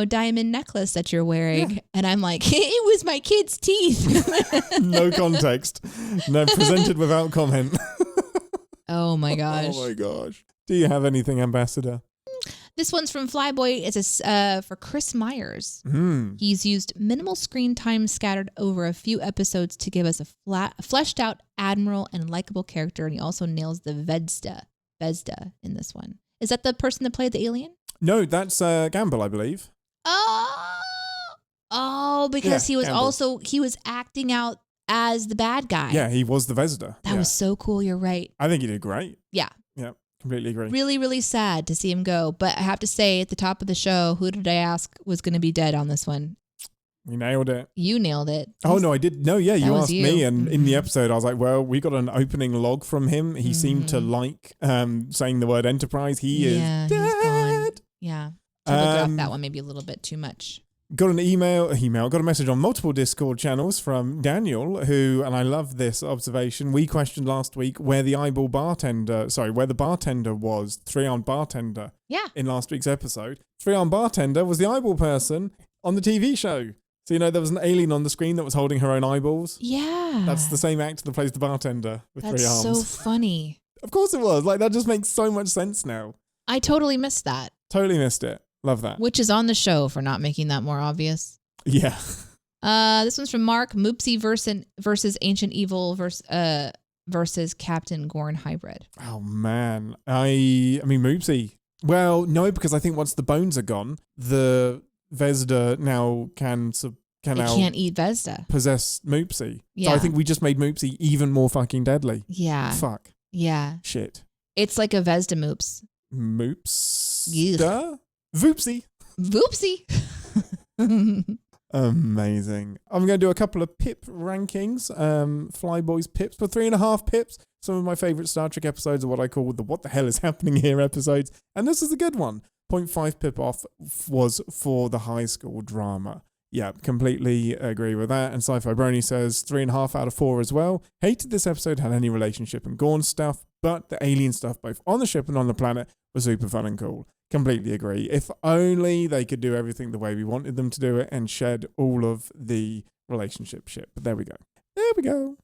diamond necklace that you're wearing. Yeah. And I'm like, it was my kid's teeth. No context. No, presented without comment. Oh my gosh. Oh my gosh. Do you have anything, Ambassador? This one's from Flyboy. It's for Chris Myers. He's used minimal screen time scattered over a few episodes to give us a fleshed out admiral and likable character. And he also nails the Vesda in this one. Is that the person that played the alien? No, that's Gamble, I believe. Because he was Gamble. He was acting out as the bad guy. Yeah, he was the Vesda. That was so cool. You're right. I think he did great. Yeah. Yeah, completely agree. Really, really sad to see him go. But I have to say, at the top of the show, who did I ask was going to be dead on this one? You nailed it. You nailed it. Oh, no, I did. No, yeah, you asked me. And in the episode, I was like, well, we got an opening log from him. He seemed to like saying the word Enterprise. He is dead. He's gone. Yeah. Telegraphed that one maybe a little bit too much. Got an got a message on multiple Discord channels from Daniel, who, and I love this observation, we questioned last week where the bartender was, 3-armed bartender. Yeah. In last week's episode. 3-armed bartender was the eyeball person on the TV show. So, there was an alien on the screen that was holding her own eyeballs. Yeah. That's the same actor that plays the bartender with 3 arms. That's so funny. Of course it was. Like, that just makes so much sense now. I totally missed that. Totally missed it. Love that. Which is on the show for not making that more obvious. Yeah. This one's from Mark. Moopsy versus Ancient Evil versus Captain Gorn hybrid. Oh, man. I mean, Moopsy. Well, no, because I think once the bones are gone, the Vesda now can't eat Vesda. Possess Moopsy. Yeah. So I think we just made Moopsy even more fucking deadly. Yeah. Fuck. Yeah. Shit. It's like a Vesda Moops. Moopster? Voopsy. Amazing. I'm going to do a couple of pip rankings. Flyboys pips for 3.5 pips. Some of my favourite Star Trek episodes are what I call the what the hell is happening here episodes. And this is a good one. 0.5 pip off was for the high school drama. Yeah, completely agree with that. And Sci-Fi Brony says 3.5 out of 4 as well. Hated this episode had any relationship and Gorn stuff, but the alien stuff both on the ship and on the planet was super fun and cool. Completely agree. If only they could do everything the way we wanted them to do it and shed all of the relationship shit. But there we go. There we go.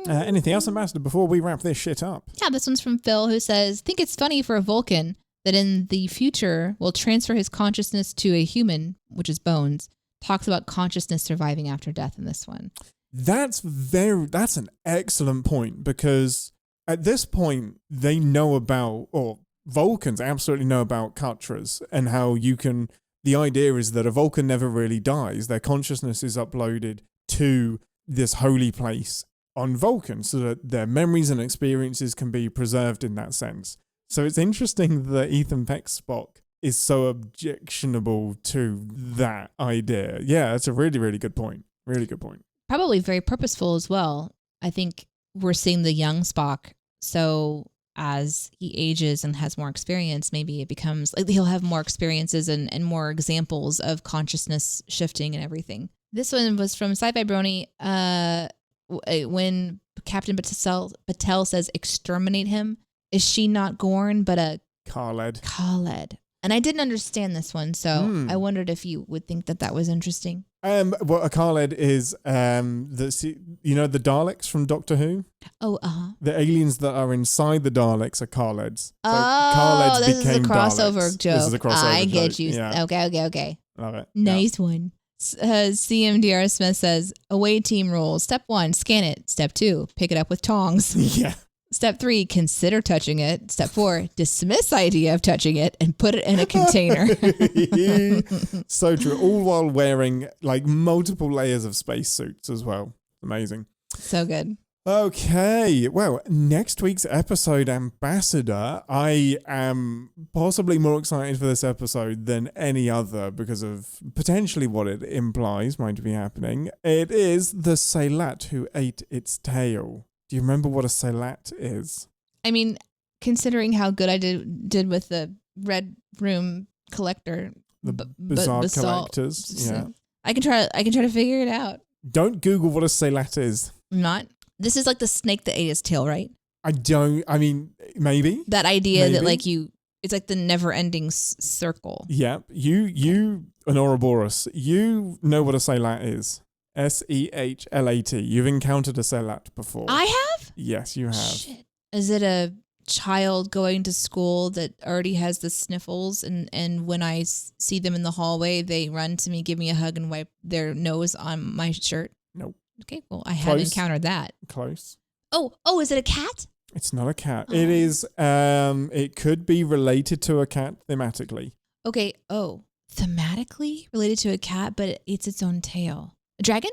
Anything else, Ambassador, before we wrap this shit up? Yeah, this one's from Phil, who says, think it's funny for a Vulcan that in the future will transfer his consciousness to a human, which is Bones. Talks about consciousness surviving after death in this one. That's an excellent point, because at this point they know about, or Vulcans absolutely know about Katras and how the idea is that a Vulcan never really dies. Their consciousness is uploaded to this holy place on Vulcan so that their memories and experiences can be preserved in that sense. So it's interesting that Ethan Peck's Spock is so objectionable to that idea. Yeah, that's a really, really good point. Really good point. Probably very purposeful as well. I think we're seeing the young Spock. So as he ages and has more experience, maybe it becomes like he'll have more experiences and more examples of consciousness shifting and everything. This one was from Sci-Fi Brony. When Captain Patel says exterminate him, is she not Gorn but a Khaled? And I didn't understand this one, so I wondered if you would think that was interesting. Well, a Khaled is the Daleks from Doctor Who? Oh, uh-huh. The aliens that are inside the Daleks are Khaleds. So Khaleds this is a crossover Daleks. joke. This is a crossover I get joke. you. Yeah. Okay. Love it. Nice one. CMDR Smith says, away team rules. Step 1, scan it. Step 2, pick it up with tongs. Yeah. Step 3, consider touching it. Step 4, dismiss idea of touching it and put it in a container. So true. All while wearing like multiple layers of spacesuits as well. Amazing. So good. Okay. Well, next week's episode, Ambassador, I am possibly more excited for this episode than any other because of potentially what it implies might be happening. It is the Sehlat who ate its tail. Do you remember what a Sehlat is? I mean, considering how good I did with the Red Room Collector, the Bussard Collectors. Yeah, I can try to figure it out. Don't Google what a Sehlat is. I'm not. This is like the snake that ate its tail, right? I mean, maybe that idea that like it's like the never-ending circle. Yeah, you, an Ouroboros, you know what a Sehlat is. Sehlat. You've encountered a Sehlat before. I have? Yes, you have. Shit. Is it a child going to school that already has the sniffles and when I see them in the hallway, they run to me, give me a hug and wipe their nose on my shirt? Nope. Okay, well, I haven't encountered that. Close. Oh, is it a cat? It's not a cat. Oh. It is, it could be related to a cat thematically. Okay, thematically related to a cat, but it eats its own tail. A dragon?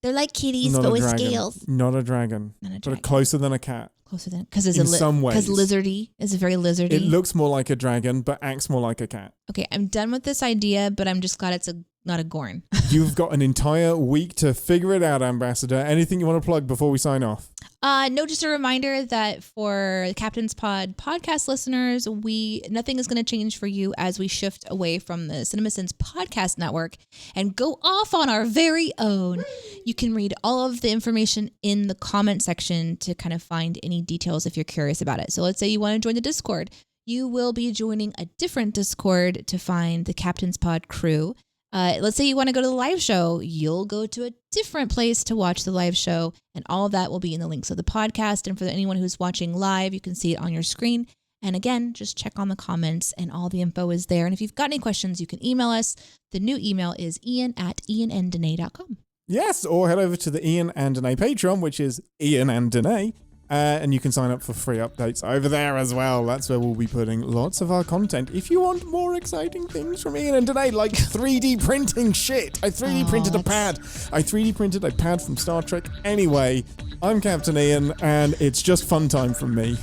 They're like kitties, but with scales. Not a dragon. But closer than a cat. Closer than, because some ways. Because lizardy is very lizardy. It looks more like a dragon, but acts more like a cat. Okay, I'm done with this idea, but I'm just glad it's not a Gorn. You've got an entire week to figure it out, Ambassador. Anything you want to plug before we sign off? No, just a reminder that for Captain's Pod podcast listeners, nothing is going to change for you as we shift away from the Cinemasins podcast network and go off on our very own. You can read all of the information in the comment section to kind of find any details if you're curious about it. So let's say you want to join the Discord. You will be joining a different Discord to find the Captain's Pod crew. Let's say you want to go to the live show, you'll go to a different place to watch the live show, and all of that will be in the links of the podcast. And for anyone who's watching live, you can see it on your screen. And again, just check on the comments and all the info is there. And if you've got any questions, you can email us. The new email is ian@iananddeneé.com. Yes, or head over to the Ian and Deneé Patreon, which is Ian and Deneé. And you can sign up for free updates over there as well. That's where we'll be putting lots of our content. If you want more exciting things from Ian and Deneé, like 3D printing shit. I 3D printed a pad. I 3D printed a pad from Star Trek. Anyway, I'm Captain Ian, and it's just fun time from me.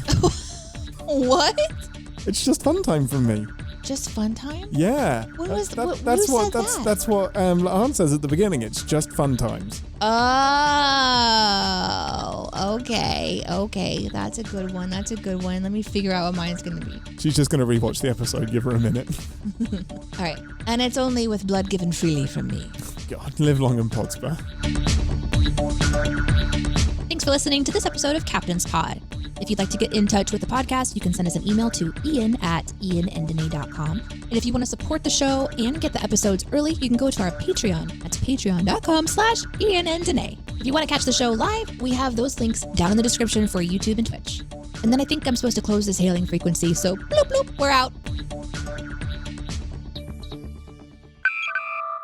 What? It's just fun time from me. Just fun time? Yeah. That's what Aunt says at the beginning. It's just fun times. Oh, okay. That's a good one. Let me figure out what mine's going to be. She's just going to rewatch the episode. Give her a minute. All right. And it's only with blood given freely from me. God, live long and Podsper. Thanks for listening to this episode of Captain's Pod. If you'd like to get in touch with the podcast, you can send us an email to ian@iananddeneé.com. And if you want to support the show and get the episodes early, you can go to our Patreon. That's patreon.com/iananddeneé. If you want to catch the show live, we have those links down in the description for YouTube and Twitch. And then I think I'm supposed to close this hailing frequency, so bloop bloop, we're out.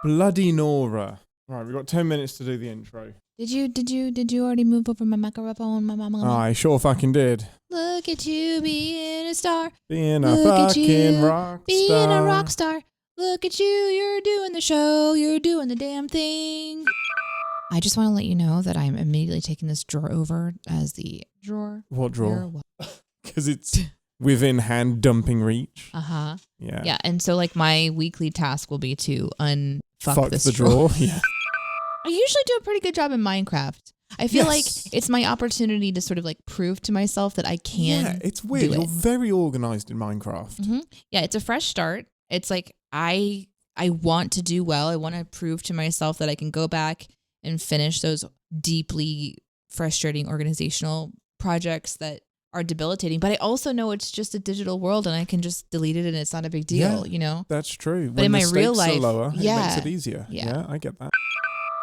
Bloody Nora. Right, we've got 10 minutes to do the intro. Did you already move over my microphone, my mama? I sure fucking did. Look at you being a star. Being a fucking rock star. Being a rock star. Look at you, you're doing the show, you're doing the damn thing. I just want to let you know that I'm immediately taking this drawer over as the drawer. What drawer? Because it's within hand dumping reach. Uh-huh. Yeah. Yeah, and so like my weekly task will be to Fuck this the drawer. Yeah. I usually do a pretty good job in Minecraft. I feel like it's my opportunity to sort of like prove to myself that I can. Yeah, it's weird. You're very organized in Minecraft. Mm-hmm. Yeah, it's a fresh start. It's like I want to do well. I want to prove to myself that I can go back and finish those deeply frustrating organizational projects that are debilitating. But I also know it's just a digital world and I can just delete it and it's not a big deal, you know? That's true. But when in the my real stakes life, are lower, it makes it easier. Yeah, I get that.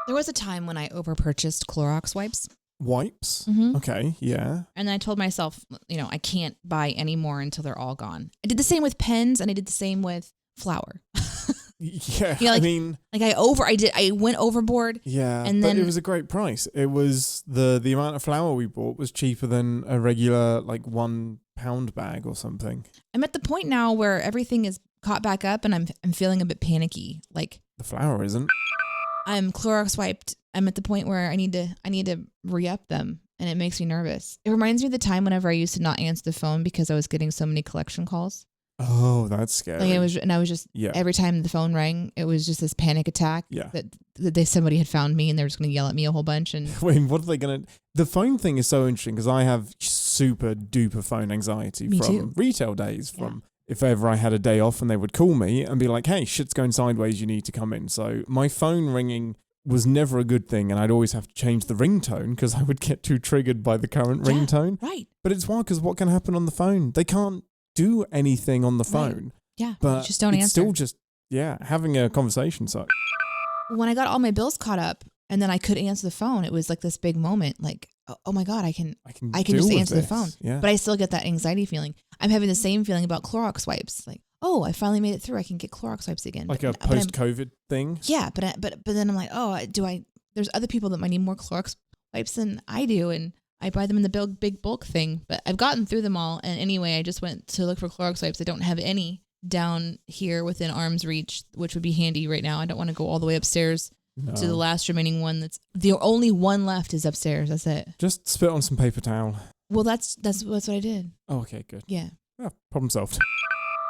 There was a time when I overpurchased Clorox wipes. Wipes? Mm-hmm. Okay, yeah. And then I told myself, I can't buy any more until they're all gone. I did the same with pens and I did the same with flour. Yeah, I went overboard. Yeah, and then but it was a great price. It was the amount of flour we bought was cheaper than a regular like £1 bag or something. I'm at the point now where everything is caught back up and I'm feeling a bit panicky. Like the flour isn't. I'm Clorox wiped. I'm at the point where I need to re-up them and it makes me nervous. It reminds me of the time whenever I used to not answer the phone because I was getting so many collection calls. Oh, that's scary. Like I was just every time the phone rang, it was just this panic attack that somebody had found me and they were just going to yell at me a whole bunch. And wait, what are they going to? The phone thing is so interesting because I have super duper phone anxiety from retail days. From if ever I had a day off and they would call me and be like, "Hey, shit's going sideways. You need to come in." So my phone ringing was never a good thing, and I'd always have to change the ringtone because I would get too triggered by the current ringtone. Right. But it's wild because what can happen on the phone? They can't do anything on the phone. Right. Yeah, but just don't answer. It's still just having a conversation. So when I got all my bills caught up and then I could answer the phone, it was like this big moment. Like, oh my God, I can just answer the phone. Yeah. But I still get that anxiety feeling. I'm having the same feeling about Clorox wipes. Like, oh, I finally made it through. I can get Clorox wipes again. Like a post-COVID thing. Yeah, but then I'm like, oh, there's other people that might need more Clorox wipes than I do, and I buy them in the big bulk thing. But I've gotten through them all, and anyway, I just went to look for Clorox wipes. I don't have any down here within arm's reach, which would be handy right now. I don't want to go all the way upstairs to the last remaining one. That's the only one left is upstairs. That's it. Just spit on some paper towel. Well, that's what I did. Oh, okay, good. Yeah. Oh, problem solved.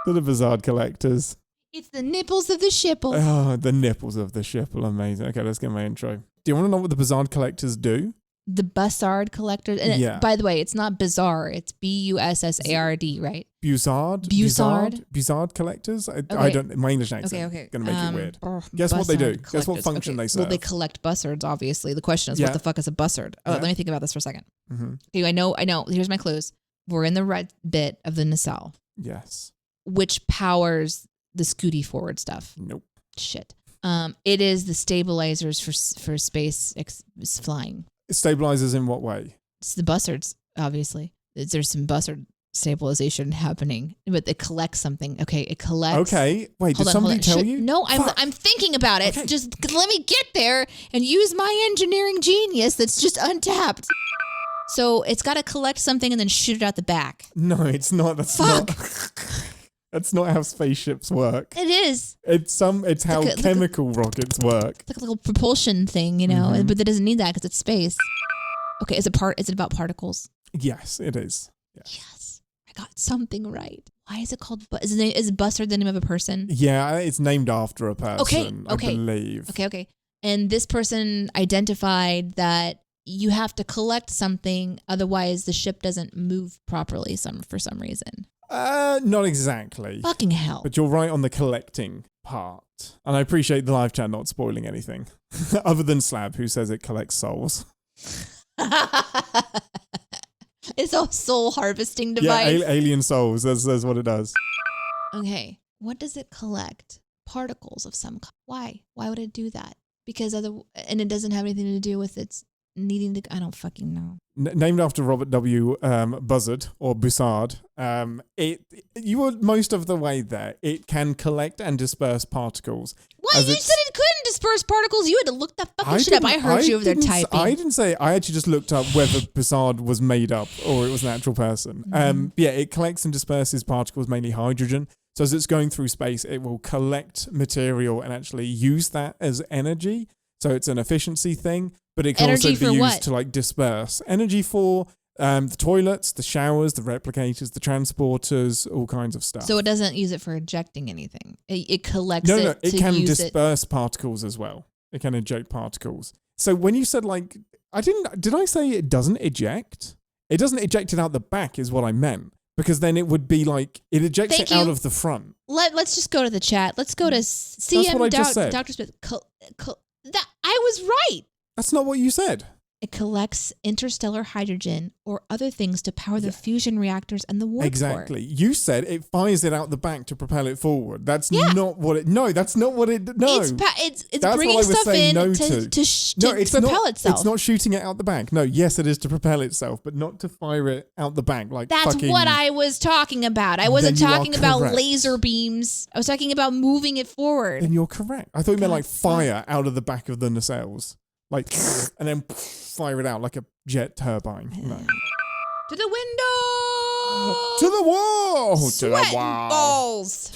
To the Bussard Collectors. It's the nipples of the shipple. Oh, the nipples of the shipple. Amazing. Okay, let's get my intro. Do you want to know what the Bussard Collectors do? The Bussard Collectors. And by the way, it's not bizarre. It's Bussard, right? Bussard Collectors? I don't. My English accent is going to make it weird. Guess what they do. Guess what function they serve. Well, they collect bussards, obviously. The question is, what the fuck is a bussard? Oh, let me think about this for a second. Mm-hmm. Okay, I know. Here's my clues. We're in the red bit of the nacelle. Yes. Which powers the scooty forward stuff. Nope. Shit. It is the stabilizers for space flying. Stabilizers in what way? It's the Bussards, obviously. There's some Bussard stabilization happening, but it collects something. Okay, it collects. Okay, wait. Did somebody tell you? No, I'm thinking about it. Okay. Just let me get there and use my engineering genius that's just untapped. So it's got to collect something and then shoot it out the back. No, it's not. That's not. That's not how spaceships work. It is. It's how chemical rockets work. It's like a little propulsion thing, but it doesn't need that because it's space. Okay, is it about particles? Yes, it is. Yes, I got something right. Why is it called? Is Bussard the name of a person? Yeah, it's named after a person. I believe. Okay. And this person identified that you have to collect something, otherwise the ship doesn't move properly. For some reason. Not exactly. Fucking hell. But you're right on the collecting part. And I appreciate the live chat not spoiling anything. Other than Slab, who says it collects souls. It's a soul harvesting device. Yeah, alien souls. That's what it does. Okay. What does it collect? Particles of some kind. Why? Why would it do that? Because and it doesn't have anything to do with its needing to. I don't fucking know. Named after Robert W. Bussard or Bussard. You were most of the way there. It can collect and disperse particles. What? You said it couldn't disperse particles. You had to look that fucking shit up. I heard you over there typing. I didn't say. I actually just looked up whether Bussard was made up or it was an actual person. Yeah, it collects and disperses particles, mainly hydrogen. So as it's going through space, it will collect material and actually use that as energy. So it's an efficiency thing. But it can also be used to disperse energy for the toilets, the showers, the replicators, the transporters, all kinds of stuff. So it doesn't use it for ejecting anything. It collects No, it can disperse particles as well. It can eject particles. So when you said did I say it doesn't eject? It doesn't eject it out the back is what I meant. Because then it would be it ejects it out of the front. Let's just go to the chat. Let's go to CM. That's what I just said. Dr. Smith. I was right. That's not what you said. It collects interstellar hydrogen or other things to power the fusion reactors and the warp Exactly. Core. You said it fires it out the back to propel it forward. That's not what it... No, that's not what it... No. It's bringing stuff in to propel itself. It's not shooting it out the back. No, yes, it is to propel itself, but not to fire it out the back. That's what I was talking about. I wasn't talking about laser beams. I was talking about moving it forward. Then you're correct. I thought you meant fire out of the back of the nacelles. And then fire it out like a jet turbine. No. To the window! To the wall! Sweat to the wall! And balls!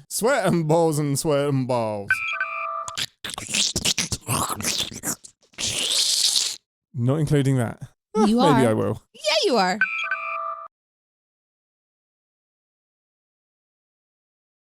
Sweat and balls and sweat and balls. Not including that. You are. Maybe I will. Yeah, you are.